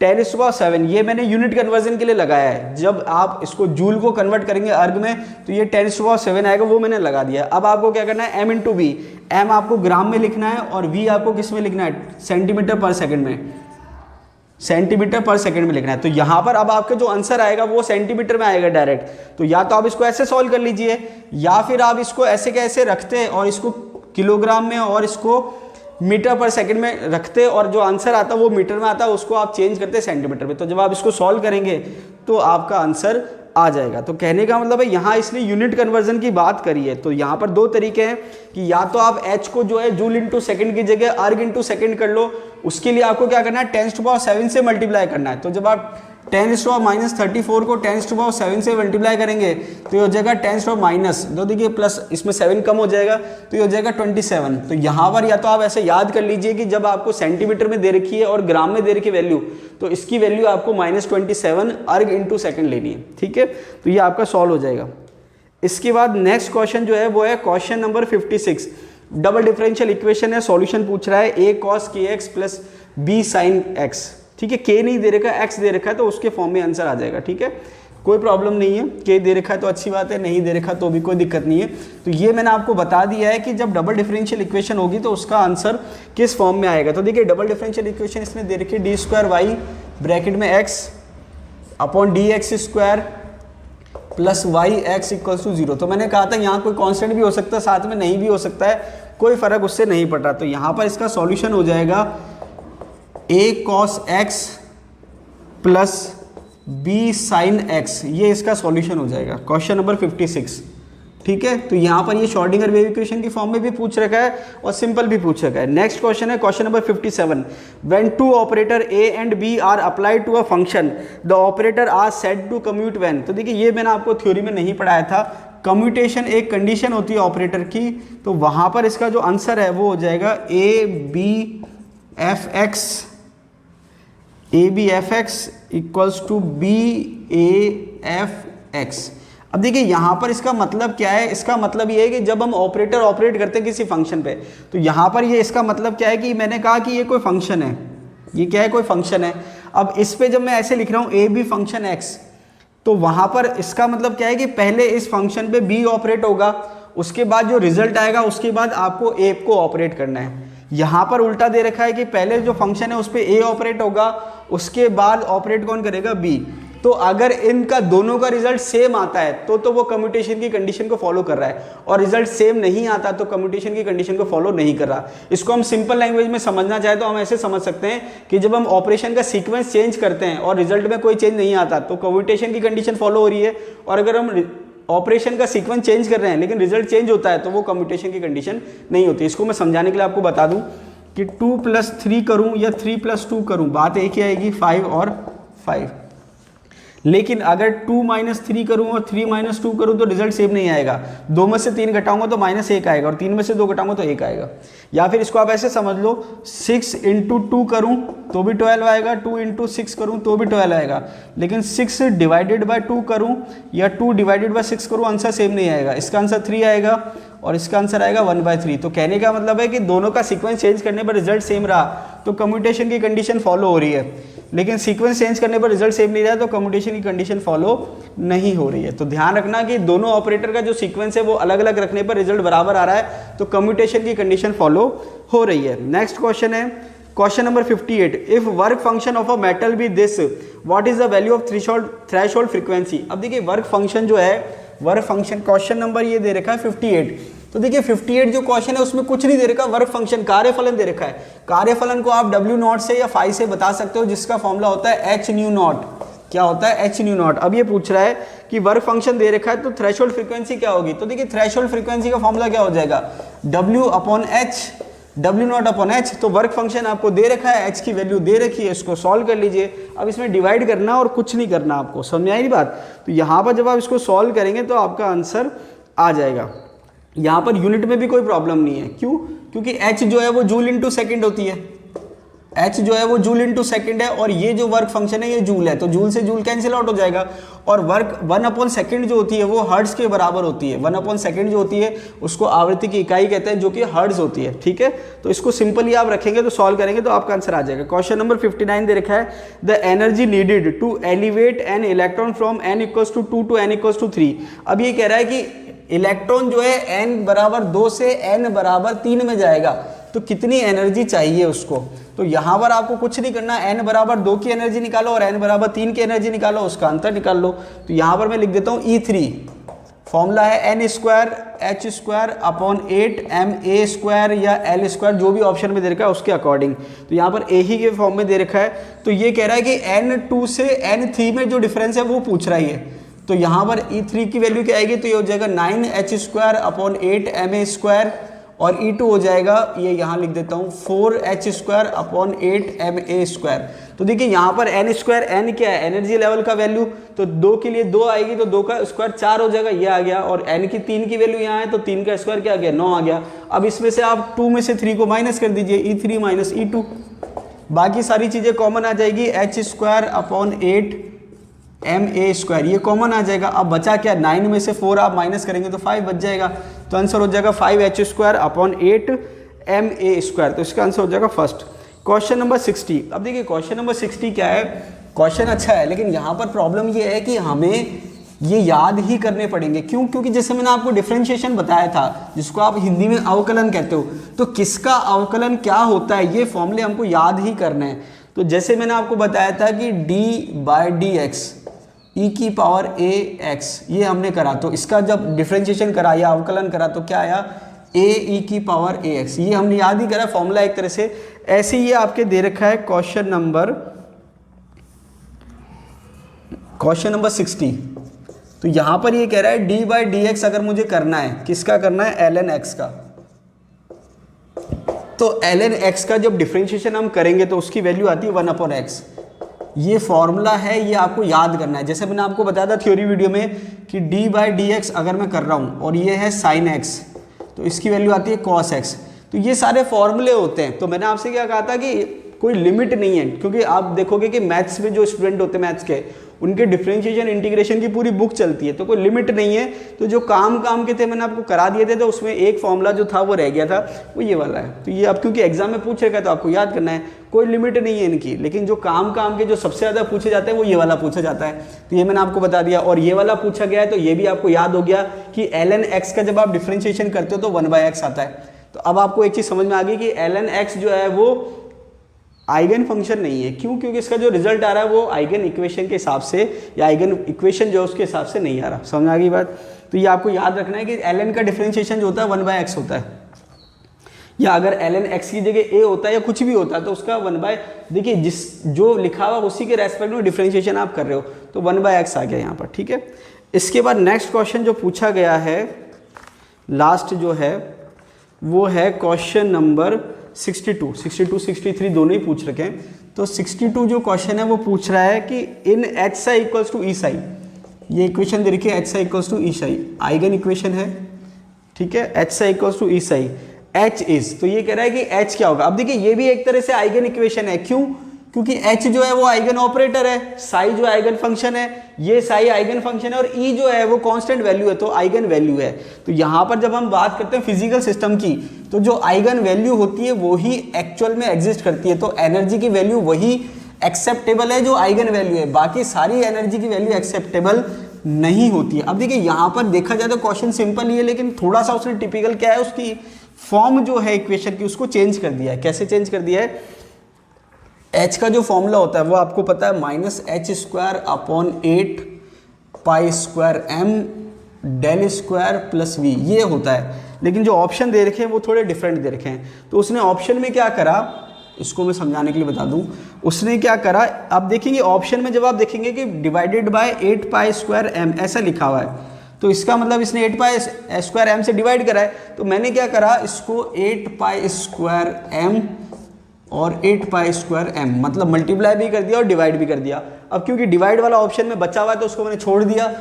10⁻7। ये मैंने यूनिट कन्वर्जन के लिए लगाया है। जब आप इसको जूल को कन्वर्ट करेंगे अर्ग में तो ये 10⁻7 आएगा, वो मैंने लगा दिया। अब आपको क्या करना है? M into V। M आपको ग्राम में लिखना है और V आपको किस में लिखना है? सेंटीमीटर पर सेकंड में, सेंटीमीटर पर सेकंड में लिखना है। तो यहाँ पर अब आपका जो आंसर आएगा वो सेंटीमीटर में आएगा डायरेक्ट। तो या तो आप इसको ऐसे सॉल्व कर लीजिए, या फिर आप इसको ऐसे कैसे रखते और इसको किलोग्राम में और इसको मीटर पर सेकंड में रखते, और जो आंसर आता है वो मीटर में आता है, उसको आप चेंज करते सेंटीमीटर में। तो जब आप इसको सॉल्व करेंगे तो आपका आंसर आ जाएगा। तो कहने का मतलब है यहाँ इसने यूनिट कन्वर्जन की बात करी है। तो यहाँ पर दो तरीके हैं कि या तो आप h को जो है जूल इंटू सेकेंड की जगह अर्ग इंटू सेकेंड कर लो, उसके लिए आपको क्या करना है? 10⁻7 से मल्टीप्लाई करना है। तो जब आप 10⁻34 को 10⁻7 से मल्टीप्लाई करेंगे तो ये हो जाएगा 10⁻, तो देखिए प्लस इसमें 7 कम हो जाएगा तो ये हो जाएगा 27। तो यहाँ पर या तो आप ऐसे याद कर लीजिए कि जब आपको सेंटीमीटर में दे रखी है और ग्राम में दे रखी वैल्यू, तो इसकी वैल्यू आपको -27 अर्ग इंटू सेकेंड लेनी है, ठीक है। तो ये आपका सॉल्व हो जाएगा। इसके बाद नेक्स्ट क्वेश्चन जो है वो है question number 56। Double differential equation है, सॉल्यूशन पूछ रहा है a cos kx plus b sin x, ठीक है। k नहीं दे रखा है, x दे रखा है, तो उसके फॉर्म में आंसर आ जाएगा, ठीक है, कोई प्रॉब्लम नहीं है। k दे रखा है तो अच्छी बात है, नहीं दे रखा तो भी कोई दिक्कत नहीं है। तो ये मैंने आपको बता दिया है कि जब डबल डिफरेंशियल इक्वेशन होगी तो उसका आंसर किस फॉर्म में आएगा। तो देखिए डबल डिफरेंशियल इक्वेशन इसमें दे रखी है d² y ब्रैकेट में x upon dx² plus Y X equals to 0। तो मैंने कहा था यहाँ कोई कांस्टेंट भी हो सकता है, साथ में नहीं भी हो सकता है, कोई फर्क उससे नहीं पड़ता। तो यहाँ पर इसका सॉल्यूशन हो जाएगा a cos x plus b sin x, ये इसका सॉल्यूशन हो जाएगा क्वेश्चन नंबर 56, ठीक है। तो यहाँ पर ये श्रोडिंगर वेव इक्वेशन की फॉर्म में भी पूछ रखा है और सिंपल भी पूछ रखा है। नेक्स्ट क्वेश्चन है question number 57। When two operator a and b are applied to a function the operator are said to commute when. तो देखिए ये मैंने आपको थ्योरी में नहीं पढ़ाया था, कम्यूटेशन एक कंडीशन होती है ऑपरेटर की, तो वहाँ पर इसका जो आंसर है वो हो जाएगा A B F X equals to B A F X. अब देखिए यहाँ पर इसका मतलब क्या है, इसका मतलब ये है कि जब हम ऑपरेटर ऑपरेट करते हैं किसी फंक्शन पे, तो यहाँ पर ये इसका मतलब क्या है कि मैंने कहा कि ये कोई फंक्शन है, ये क्या है, कोई फंक्शन है। अब इस पे जब मैं ऐसे लिख रहा हूँ ए बी फंक्शन एक्स, तो वहाँ पर इसका मतलब क्या है कि पहले इस फंक्शन पे बी ऑपरेट होगा, उसके बाद जो रिजल्ट आएगा उसके बाद आपको ए को ऑपरेट करना है। यहाँ पर उल्टा दे रखा है कि पहले जो फंक्शन है उस पर ए ऑपरेट होगा, उसके बाद ऑपरेट कौन करेगा, बी। तो अगर इनका दोनों का रिजल्ट सेम आता है तो वो कम्यूटेशन की कंडीशन को फॉलो कर रहा है, और रिजल्ट सेम नहीं आता तो कम्यूटेशन की कंडीशन को फॉलो नहीं कर रहा। इसको हम सिंपल लैंग्वेज में समझना चाहे तो हम ऐसे समझ सकते हैं कि जब हम ऑपरेशन का सीक्वेंस चेंज करते हैं और रिजल्ट में कोई चेंज नहीं आता तो कम्यूटेशन की कंडीशन फॉलो हो रही है, और अगर हम ऑपरेशन का सीक्वेंस चेंज कर रहे हैं लेकिन रिजल्ट चेंज होता है तो वो कम्यूटेशन की कंडीशन नहीं होती। इसको मैं समझाने के लिए आपको बता दूं कि 2+3 करूं या 3+2 करूं, बात एक ही आएगी, 5 और 5। लेकिन अगर 2-3 करूं और 3-2 करूं तो रिजल्ट सेम नहीं आएगा। 2 में से 3 घटाऊंगा तो -1 आएगा, और 3 में से 2 घटाऊंगा तो 1 आएगा। या फिर इसको आप ऐसे समझ लो, 6 × 2 करूं तो भी 12 आएगा, 2 × 6 करूं तो भी 12 आएगा, लेकिन 6 डिवाइडेड बाय 2 करूं या 2 डिवाइडेड बाय 6 करूं, आंसर सेम नहीं आएगा। इसका आंसर 3 आएगा और इसका आंसर आएगा 1/3। तो कहने का मतलब है कि दोनों का सीक्वेंस चेंज करने पर रिजल्ट सेम रहा तो कम्यूटेशन की कंडीशन फॉलो हो रही है, लेकिन सीक्वेंस चेंज करने पर रिजल्ट सेम नहीं रहा तो कम्यूटेशन की कंडीशन फॉलो नहीं हो रही है। तो ध्यान रखना कि दोनों ऑपरेटर का जो सीक्वेंस है वो अलग अलग रखने पर रिजल्ट बराबर आ रहा है तो कम्यूटेशन की कंडीशन फॉलो हो रही है। नेक्स्ट क्वेश्चन है question number 58। If work function of a metal be this, what is the value of threshold frequency. अब देखिए वर्क फंक्शन जो है, वर्क फंक्शन क्वेश्चन नंबर ये दे रखा है 58। तो देखिए 58 जो क्वेश्चन है उसमें कुछ नहीं दे रखा, वर्क फंक्शन कार्यफलन दे रखा है। कार्यफलन को आप W0 से या फाई से बता सकते हो, जिसका फॉर्मूला होता है h/0। क्या होता है, h/0। अब ये पूछ रहा है कि वर्क फंक्शन दे रखा है तो थ्रेशोल्ड फ्रीक्वेंसी क्या होगी। तो देखिए थ्रेशोल्ड फ्रीक्वेंसी का फॉर्मूला क्या हो जाएगा, W/h, W0/h। तो वर्क फंक्शन आपको दे रखा है, h की वैल्यू दे रखी है, इसको सॉल्व कर लीजिए। अब इसमें डिवाइड करना और कुछ नहीं करना, आपको समझ में आई बात। तो यहाँ पर जब आप इसको सॉल्व करेंगे तो आपका आंसर आ जाएगा। यहाँ पर यूनिट में भी कोई प्रॉब्लम नहीं है, क्यों, क्योंकि h जो है वो जूल इंटू सेकेंड होती है, h जो है वो जूल इंटू सेकेंड है, और ये जो वर्क फंक्शन है ये जूल है, तो जूल से जूल कैंसिल आउट हो जाएगा। और वर्क 1/सेकेंड जो होती है वो हर्ट्ज के बराबर होती है। 1/सेकेंड जो होती है उसको आवृत्ति की इकाई कहते हैं, जो कि हर्ट्ज होती है, ठीक है। तो इसको सिंपली आप रखेंगे तो सॉल्व करेंगे तो आपका आंसर आ जाएगा। क्वेश्चन नंबर 59 दे रखा है, the energy needed to elevate an electron from n = 2 to n = 3। अब ये कह रहा है कि इलेक्ट्रॉन जो है n = 2 से n = 3 में जाएगा, तो कितनी एनर्जी चाहिए उसको। तो यहाँ पर आपको कुछ नहीं करना, n = 2 की एनर्जी निकालो और n = 3 की एनर्जी निकालो, उसका अंतर निकाल लो। तो यहाँ पर मैं लिख देता हूँ E3, फॉर्मूला है n² h² अपॉन 8 ma² या l², जो भी ऑप्शन में दे रखा है उसके अकॉर्डिंग। तो यहाँ पर a ही के फॉर्म में दे रखा है, तो ये कह रहा है कि n2 से n3 में जो डिफरेंस है वो पूछ रहा है। तो यहाँ पर E3 की वैल्यू क्या आएगी, तो ये हो जाएगा 9h² अपॉन 8 ma², और E2 हो जाएगा, ये यहाँ लिख देता हूँ 4h² अपॉन 8ma²। तो देखिए यहाँ पर n², n क्या है, एनर्जी लेवल का वैल्यू, तो 2 के लिए 2 आएगी तो 2 का स्क्वायर 4 हो जाएगा, ये आ गया। और n की 3 की वैल्यू यहाँ है तो 3 का स्क्वायर क्या आ गया, 9 आ गया। अब इसमें से आप 2 में से 3 को माइनस कर दीजिए, E3 माइनस E2, बाकी सारी चीज़ें कॉमन आ जाएगी, h² अपॉन 8ma², ये कॉमन आ जाएगा। अब बचा क्या, 9 में से 4 आप माइनस करेंगे तो 5 बच जाएगा, तो आंसर हो जाएगा 5h² अपॉन 8ma²। तो इसका आंसर हो जाएगा फर्स्ट। Question number 60। अब देखिए क्वेश्चन नंबर 60 क्या है, क्वेश्चन अच्छा है लेकिन यहाँ पर प्रॉब्लम ये है कि हमें ये याद ही करने पड़ेंगे। क्यों? क्योंकि जैसे मैंने आपको डिफरेंशिएशन बताया था, जिसको आप हिंदी में अवकलन कहते हो, तो किसका अवकलन क्या होता है ये फॉर्मूले हमको याद ही करने हैं। तो जैसे मैंने आपको बताया था कि d/dx e⁻ax, ये हमने करा, तो इसका जब डिफरेंशिएशन करा या अवकलन करा तो क्या आया, a⁻ax, ये हमने याद ही करा फॉर्मूला एक तरह से। ऐसे ये आपके दे रखा है क्वेश्चन नंबर 60। तो यहाँ पर ये कह रहा है d/dx अगर मुझे करना है, किसका करना है, ln x का। तो ln x का जब डिफरेंशिएशन हम करेंगे तो उसकी वैल्यू आती है 1/x। ये फॉर्मूला है, ये आपको याद करना है। जैसे मैंने आपको बताया था थ्योरी वीडियो में कि d/dx अगर मैं कर रहा हूँ और ये है sin x, तो इसकी वैल्यू आती है cos x। तो ये सारे फॉर्मूले होते हैं। तो मैंने आपसे क्या कहा था कि कोई लिमिट नहीं है, क्योंकि आप देखोगे कि मैथ्स में जो स्टूडेंट होते हैं मैथ्स के, उनके डिफरेंशिएशन इंटीग्रेशन की पूरी बुक चलती है, तो कोई लिमिट नहीं है। तो जो काम के थे मैंने आपको करा दिए थे, तो उसमें एक फॉर्मूला जो था वो रह गया था, वो ये वाला है। तो ये अब क्योंकि एग्जाम में पूछ रखा है तो आपको याद करना है, कोई लिमिट नहीं है इनकी। लेकिन जो काम के जो सबसे ज़्यादा पूछे जाते हैं वो ये वाला पूछा जाता है, तो ये मैंने आपको बता दिया। और ये वाला पूछा गया है तो ये भी आपको याद हो गया कि ln x का जब आप डिफरेंशिएशन करते हो तो 1/x आता है। तो अब आपको एक चीज़ समझ में आ गई कि ln x जो है वो आइगन फंक्शन नहीं है। क्यों? क्योंकि इसका जो रिजल्ट आ रहा है वो आइगन इक्वेशन के हिसाब से, या आइगन इक्वेशन जो है उसके हिसाब से नहीं आ रहा। समझ आ गई बात? तो ये आपको याद रखना है कि ln का डिफरेंशिएशन जो होता है 1/x होता है, या अगर ln x की जगह a होता है या कुछ भी होता है तो उसका 1/, देखिए जिस जो लिखा हुआ उसी के रेस्पेक्ट में डिफरेंशिएशन आप कर रहे हो, तो 1/x आ गया यहाँ पर। ठीक है, इसके बाद नेक्स्ट क्वेश्चन जो पूछा गया है, लास्ट जो है वो है क्वेश्चन नंबर 62, 63 दोनों ही पूछ रखे हैं। तो 62 जो क्वेश्चन है वो पूछ रहा है कि in H psi equals to E psi, ये इक्वेशन दे रखी है, H psi equals to E psi, eigen equation है। ठीक है, H psi equals to E psi, H is, तो ये कह रहा है कि एच क्या होगा। अब देखिए ये भी एक तरह से आइगन इक्वेशन है। क्यों? क्योंकि एच जो है वो आइगन ऑपरेटर है, साई जो आइगन फंक्शन है, ये साई आइगन फंक्शन है, और ई जो है वो कांस्टेंट वैल्यू है, तो आइगन वैल्यू है। तो यहाँ पर जब हम बात करते हैं फिजिकल सिस्टम की, तो जो आइगन वैल्यू होती है वो ही एक्चुअल में एग्जिस्ट करती है। तो एनर्जी की वैल्यू वही एक्सेप्टेबल है जो आइगन वैल्यू है, बाकी सारी एनर्जी की वैल्यू एक्सेप्टेबल नहीं होती है। अब देखिए यहाँ पर देखा जाए तो क्वेश्चन सिंपल ही है, लेकिन थोड़ा सा उसने टिपिकल क्या है, उसकी फॉर्म जो है इक्वेशन की उसको चेंज कर दिया है। कैसे चेंज कर दिया है? h का जो फॉर्मूला होता है वो आपको पता है, -h² upon 8π² m del square plus v, ये होता है। लेकिन जो ऑप्शन दे रखे हैं वो थोड़े डिफरेंट दे रखे हैं। तो उसने ऑप्शन में क्या करा, इसको मैं समझाने के लिए बता दूं, उसने क्या करा, आप देखेंगे ऑप्शन में जब आप देखेंगे कि डिवाइडेड बाय 8π² m ऐसा लिखा हुआ है, तो इसका मतलब इसने 8π² m से डिवाइड करा है। तो मैंने क्या करा, इसको 8π² m और 8π² m मतलब मल्टीप्लाई भी कर दिया और डिवाइड भी कर दिया। अब क्योंकि डिवाइड वाला ऑप्शन में बचा हुआ है तो उसको मैंने छोड़ दिया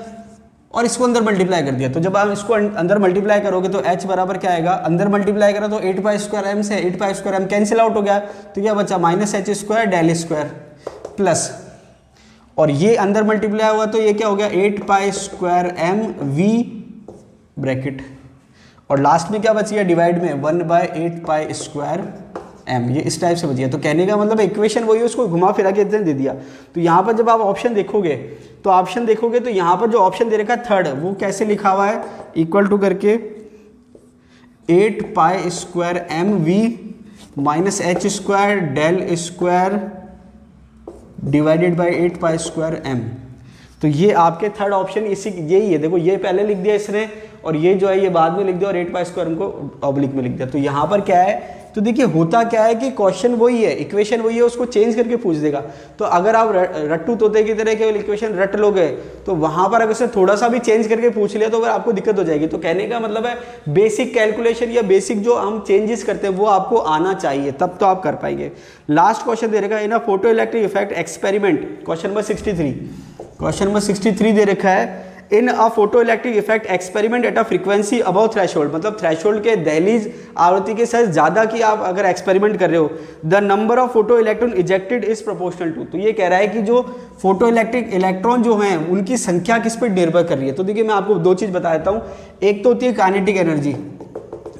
और इसको अंदर मल्टीप्लाई कर दिया। तो जब आप इसको अंदर मल्टीप्लाई करोगे तो h बराबर क्या आएगा, अंदर मल्टीप्लाई करा तो 8π² m से 8π² m कैंसिल आउट हो गया, तो क्या बचा -h² del स्क्वायर प्लस, और ये अंदर मल्टीप्लाई हुआ तो ये क्या हो गया 8π² m v ब्रैकेट, और लास्ट में क्या बच गया डिवाइड में 1/8π² m, ये इस टाइप से बच गया। तो कहने का मतलब इक्वेशन वही है, उसको घुमा फिरा के दे दिया। तो यहाँ पर जब आप ऑप्शन देखोगे तो यहाँ पर जो ऑप्शन दे रखा है थर्ड, वो कैसे लिखा हुआ है, इक्वल टू करके 8π² m v -h² del square divided by 8π² m। तो ये आपके थर्ड ऑप्शन इसी यही है। देखो ये पहले लिख दिया इसने, और ये जो है ये बाद में लिख दिया, और 8π² m को ऑब्लिक में लिख दिया। तो यहाँ पर क्या है तो देखिए होता क्या है कि क्वेश्चन वही है, इक्वेशन वही है, उसको चेंज करके पूछ देगा। तो अगर आप रट्टू तोते की तरह केवल इक्वेशन रट लोगे तो वहां पर अगर उसने थोड़ा सा भी चेंज करके पूछ लिया तो फिर आपको दिक्कत हो जाएगी। तो कहने का मतलब है बेसिक कैलकुलेशन या बेसिक जो हम चेंजेस करते हैं वो आपको आना चाहिए, तब तो आप कर पाएंगे। लास्ट क्वेश्चन दे रखा है in photoelectric effect experiment, question number 63। Question number 63 दे रखा है in a photoelectric effect experiment at a frequency above threshold, मतलब थ्रेशोल्ड के दहलीज आवृत्ति के साथ ज्यादा की आप अगर एक्सपेरिमेंट कर रहे हो, the number of photo electron ejected is proportional to. तो ये कह रहा है कि जो फोटो इलेक्ट्रिक इलेक्ट्रॉन जो हैं उनकी संख्या किस पर निर्भर कर रही है। तो देखिए मैं आपको दो चीज बता देता हूँ। एक तो होती है काइनेटिक एनर्जी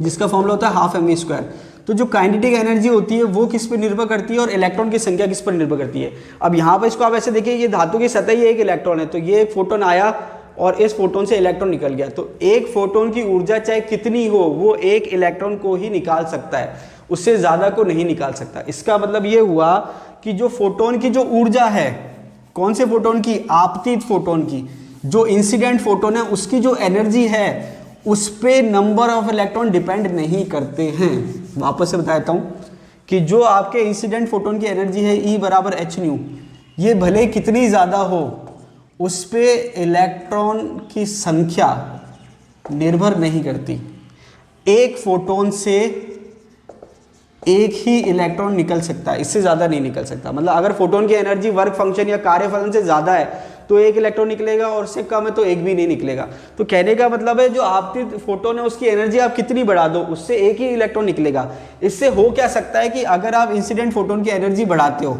जिसका फॉर्मूला होता है हाफ mv²। तो जो काइनेटिक एनर्जी होती है वो किस पर निर्भर करती है और इलेक्ट्रॉन की संख्या किस पर निर्भर करती है। अब यहाँ पर इसको आप ऐसे देखिए, ये धातु की सतह ही एक इलेक्ट्रॉन है, तो ये एक फोटोन आया और इस फोटोन से इलेक्ट्रॉन निकल गया। तो एक फोटोन की ऊर्जा चाहे कितनी हो वो एक इलेक्ट्रॉन को ही निकाल सकता है, उससे ज्यादा को नहीं निकाल सकता। इसका मतलब ये हुआ कि जो फोटोन की जो ऊर्जा है, कौन से फोटोन की, आपतित फोटोन की, जो इंसिडेंट फोटोन है उसकी जो एनर्जी है उस पे नंबर ऑफ इलेक्ट्रॉन डिपेंड नहीं करते हैं। वापस से बता देता हूं कि जो आपके इंसिडेंट फोटोन की एनर्जी है E बराबर h-न्यू, ये भले कितनी ज्यादा हो उस पे इलेक्ट्रॉन की संख्या निर्भर नहीं करती। एक फोटोन से एक ही इलेक्ट्रॉन निकल सकता है, इससे ज्यादा नहीं निकल सकता। मतलब अगर फोटोन की एनर्जी वर्क फंक्शन या कार्य फलन से ज्यादा है तो एक इलेक्ट्रॉन निकलेगा और उससे कम है तो एक भी नहीं निकलेगा। तो कहने का मतलब है जो आपकी फोटोन है उसकी एनर्जी आप कितनी बढ़ा दो उससे एक ही इलेक्ट्रॉन निकलेगा। इससे हो क्या सकता है कि अगर आप इंसिडेंट फोटोन की एनर्जी बढ़ाते हो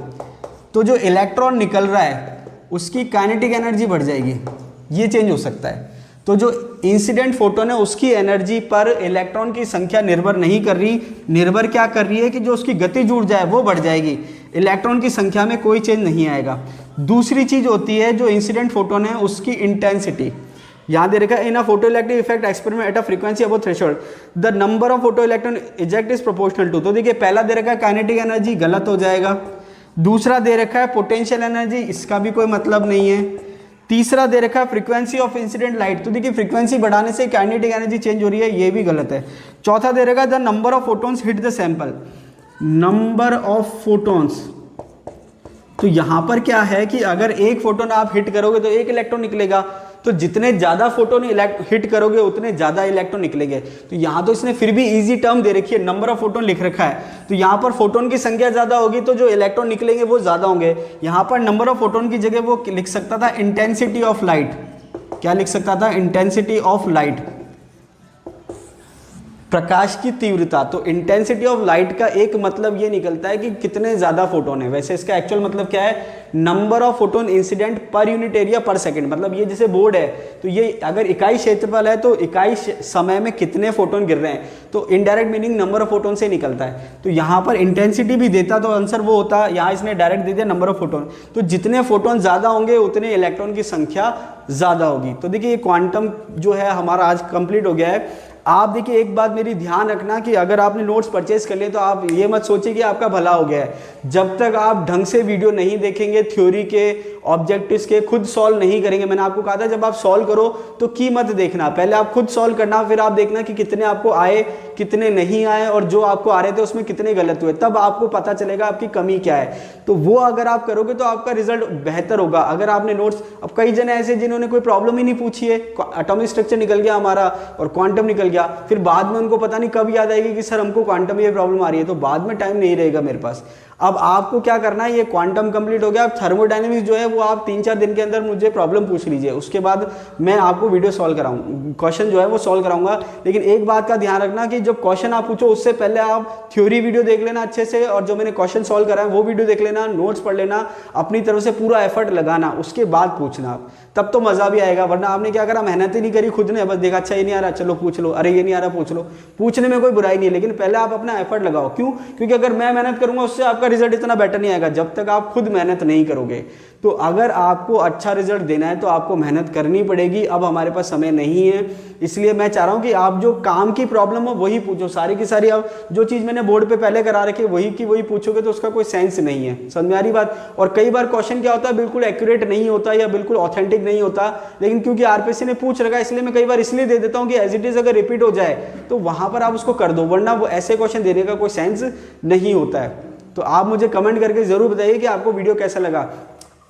तो जो इलेक्ट्रॉन निकल रहा है उसकी काइनेटिक एनर्जी बढ़ जाएगी, ये चेंज हो सकता है। तो जो इंसिडेंट फोटोन है उसकी एनर्जी पर इलेक्ट्रॉन की संख्या निर्भर नहीं कर रही, निर्भर क्या कर रही है कि जो उसकी गतिज ऊर्जा है वो बढ़ जाएगी, इलेक्ट्रॉन की संख्या में कोई चेंज नहीं आएगा। दूसरी चीज होती है जो इंसिडेंट फोटोन है उसकी इंटेंसिटी। यहाँ दे रखा है in a photoelectric effect experiment at a frequency above threshold the number of photo electron eject is proportional to. तो देखिए पहला दे रखा है काइनेटिक एनर्जी, गलत हो जाएगा। दूसरा दे रखा है पोटेंशियल एनर्जी, इसका भी कोई मतलब नहीं है। तीसरा दे रखा है फ्रीक्वेंसी ऑफ इंसिडेंट लाइट, तो देखिए फ्रीक्वेंसी बढ़ाने से काइनेटिक एनर्जी चेंज हो रही है, ये भी गलत है। चौथा दे रखा है the number of photons hit the sample, number of photons. तो यहां पर क्या है कि अगर एक फोटोन आप हिट करोगे तो एक इलेक्ट्रॉन निकलेगा, तो जितने ज्यादा फोटोन हिट करोगे उतने ज्यादा इलेक्ट्रॉन निकलेंगे। तो यहां तो इसने फिर भी इजी टर्म दे रखी है, नंबर ऑफ फोटोन लिख रखा है, तो यहां पर फोटोन की संख्या ज्यादा होगी तो जो इलेक्ट्रॉन निकलेंगे वो ज्यादा होंगे। यहां पर नंबर ऑफ फोटोन की जगह वो लिख सकता था इंटेंसिटी ऑफ लाइट। क्या लिख सकता था? इंटेंसिटी ऑफ लाइट, प्रकाश की तीव्रता। तो इंटेंसिटी ऑफ लाइट का एक मतलब ये निकलता है कि कितने ज्यादा फोटोन है। वैसे इसका एक्चुअल मतलब क्या है? Number of photon incident per unit area पर सेकंड। मतलब ये जैसे बोर्ड है तो ये अगर इकाई क्षेत्रफल है तो इकाई समय में कितने फोटोन गिर रहे हैं, तो indirect meaning number of photon से निकलता है। तो यहाँ पर इंटेंसिटी भी देता तो आंसर वो होता, यहाँ इसने डायरेक्ट दे दिया नंबर ऑफ फोटोन। तो जितने फोटोन ज्यादा होंगे उतने इलेक्ट्रॉन की संख्या ज्यादा होगी। तो देखिए ये क्वांटम जो है हमारा आज कंप्लीट हो गया है। आप देखिए एक बात मेरी ध्यान रखना कि अगर आपने नोट्स परचेज कर लिए तो आप ये मत सोचिए कि आपका भला हो गया है। जब तक आप ढंग से वीडियो नहीं देखेंगे, थ्योरी के ऑब्जेक्टिव्स के खुद सॉल्व नहीं करेंगे, मैंने आपको कहा था जब आप सॉल्व करो तो की मत देखना, पहले आप खुद सॉल्व करना, फिर आप देखना कि कितने आपको आए कितने नहीं आए और जो आपको आ रहे थे उसमें कितने गलत हुए, तब आपको पता चलेगा आपकी कमी क्या है। तो वो अगर आप करोगे तो आपका रिजल्ट बेहतर होगा। अगर आपने नोट्स, अब कई जने ऐसे जिन्होंने कोई प्रॉब्लम ही नहीं पूछी है, एटॉमिक स्ट्रक्चर निकल गया हमारा और क्वांटम निकल गया, फिर बाद में उनको पता नहीं कब याद आएगी कि सर हमको क्वांटम में ये प्रॉब्लम आ रही है, तो बाद में टाइम नहीं रहेगा मेरे पास। अब आपको क्या करना है, ये क्वांटम कंप्लीट हो गया, अब थर्मोडायनेमिक्स जो है वो आप 3-4 दिन के अंदर मुझे प्रॉब्लम पूछ लीजिए, उसके बाद मैं आपको वीडियो सॉल्व कराऊंगा, क्वेश्चन जो है वो सॉल्व कराऊंगा। लेकिन एक बात का ध्यान रखना कि जब क्वेश्चन आप पूछो उससे पहले आप थ्योरी वीडियो देख लेना अच्छे से, और जो मैंने क्वेश्चन सॉल्व करा है वो वीडियो देख लेना, नोट्स पढ़ लेना, अपनी तरफ से पूरा एफर्ट लगाना, उसके बाद पूछना, तब तो मजा भी आएगा। वरना आपने क्या करा, मेहनत ही नहीं करी, खुद ने बस देखा अच्छा ये नहीं आ रहा चलो पूछ लो, अरे ये नहीं आ रहा पूछ लो। पूछने में कोई बुराई नहीं है, लेकिन पहले आप अपना एफर्ट लगाओ। क्यों? क्योंकि अगर मैं मेहनत करूंगा उससे आपका रिजल्ट इतना बेटर नहीं आएगा जब तक आप खुद मेहनत नहीं करोगे। तो अगर आपको अच्छा रिजल्ट देना है तो आपको मेहनत करनी पड़ेगी। अब हमारे पास समय नहीं है, इसलिए मैं चाह रहा हूँ कि आप जो काम की प्रॉब्लम हो वही पूछो। सारी की सारी अब जो चीज़ मैंने बोर्ड पे पहले करा रखी है वही की वही पूछोगे तो उसका कोई सेंस नहीं है। समझ में आ रही बात। और कई बार क्वेश्चन क्या होता है, बिल्कुल एक्यूरेट नहीं होता या बिल्कुल ऑथेंटिक नहीं होता, लेकिन क्योंकि आरपीएससी ने पूछ रखा है इसलिए मैं कई बार इसलिए दे देता हूँ कि एज इट इज अगर रिपीट हो जाए तो वहां पर आप उसको कर दो, वरना वो ऐसे क्वेश्चन देने का कोई सेंस नहीं होता है। तो आप मुझे कमेंट करके जरूर बताइए कि आपको वीडियो कैसा लगा,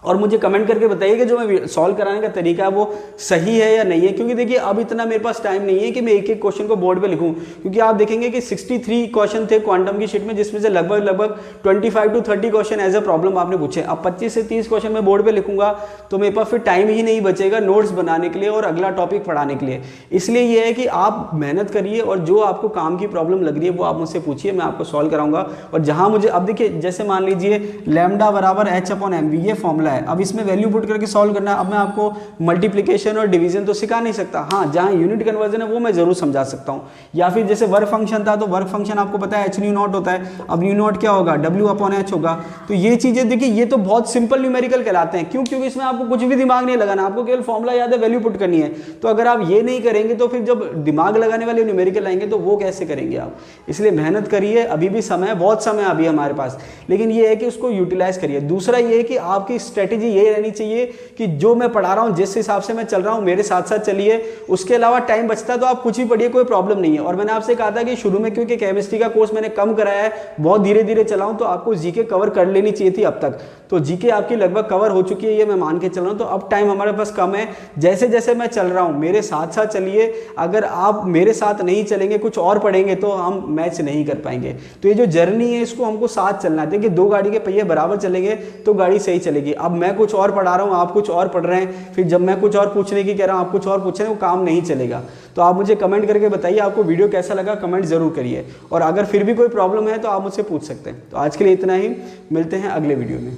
और मुझे कमेंट करके बताइए कि जो मैं सॉल्व कराने का तरीका है वो सही है या नहीं है। क्योंकि देखिए अब इतना मेरे पास टाइम नहीं है कि मैं एक एक क्वेश्चन को बोर्ड पे लिखूं, क्योंकि आप देखेंगे कि 63 क्वेश्चन थे क्वांटम की शीट में, जिसमें से लगभग 25 to 30 question as a problem आपने पूछे। अब 25 से 30 क्वेश्चन मैं बोर्ड पे लिखूंगा तो मेरे पास फिर टाइम ही नहीं बचेगा नोट्स बनाने के लिए और अगला टॉपिक पढ़ाने के लिए। इसलिए ये है कि आप मेहनत करिए और जो आपको काम की प्रॉब्लम लग रही है वो आप मुझसे पूछिए, मैं आपको सॉल्व कराऊंगा। और जहां मुझे अब देखिए, जैसे मान लीजिए लैम्डा बराबर h/mv ये फॉर्मूला है, अब इसमें वैल्यू पुट करके सॉल्व करना है। अब मैं आपको मल्टीप्लिकेशन और डिवीजन तो सिखा नहीं सकता, हाँ जहां यूनिट कन्वर्जन है वो मैं जरूर समझा सकता हूं। या फिर जैसे वर्क फंक्शन था तो वर्क फंक्शन आपको पता है h/0 होता है, अब u0 क्या होगा, w/h होगा। तो ये चीजें देखिए ये तो बहुत सिंपल न्यूमेरिकल कहलाते हैं। क्यों? क्योंकि इसमें आपको कुछ भी दिमाग नहीं लगाना, आपको केवल फॉर्मूला याद है, वैल्यू पुट करनी है। तो अगर आप ये नहीं करेंगे तो फिर जब दिमाग लगाने वाले न्यूमेरिकल आएंगे तो वो कैसे करेंगे आप। इसलिए मेहनत करिए, अभी भी समय, बहुत समय अभी हमारे पास, लेकिन ये है कि उसको यूटिलाइज करिए। दूसरा ये है कि आपकी स्ट्रेटेजी ये रहनी चाहिए कि जो मैं पढ़ा रहा हूं, जिस हिसाब से मैं चल रहा हूं, मेरे साथ साथ चलिए। उसके अलावा टाइम बचता है तो आप कुछ भी पढ़िए, कोई प्रॉब्लम नहीं है। और मैंने आपसे कहा था कि शुरू में क्योंकि केमिस्ट्री का कोर्स मैंने कम कराया है, बहुत धीरे धीरे चलाऊं, तो आपको जीके कवर कर लेनी चाहिए थी अब तक। तो जीके आपकी लगभग कवर हो चुकी है, ये मैं मान के चल रहा हूं। तो अब टाइम हमारे पास कम है, जैसे जैसे मैं चल रहा हूं मेरे साथ साथ चलिए। अगर आप मेरे साथ नहीं चलेंगे, कुछ और पढ़ेंगे, तो हम मैच नहीं कर पाएंगे। तो ये जो जर्नी है इसको हमको साथ चलना है। देखिए दो गाड़ी के पहिए बराबर चलेंगे तो गाड़ी सही चलेगी। अब मैं कुछ और पढ़ा रहा हूं, आप कुछ और पढ़ रहे हैं, फिर जब मैं कुछ और पूछने की कह रहा हूं, आप कुछ और पूछ रहे हैं, वो काम नहीं चलेगा। तो आप मुझे कमेंट करके बताइए आपको वीडियो कैसा लगा, कमेंट जरूर करिए। और अगर फिर भी कोई प्रॉब्लम है तो आप मुझसे पूछ सकते हैं। तो आज के लिए इतना ही, मिलते हैं अगले वीडियो में।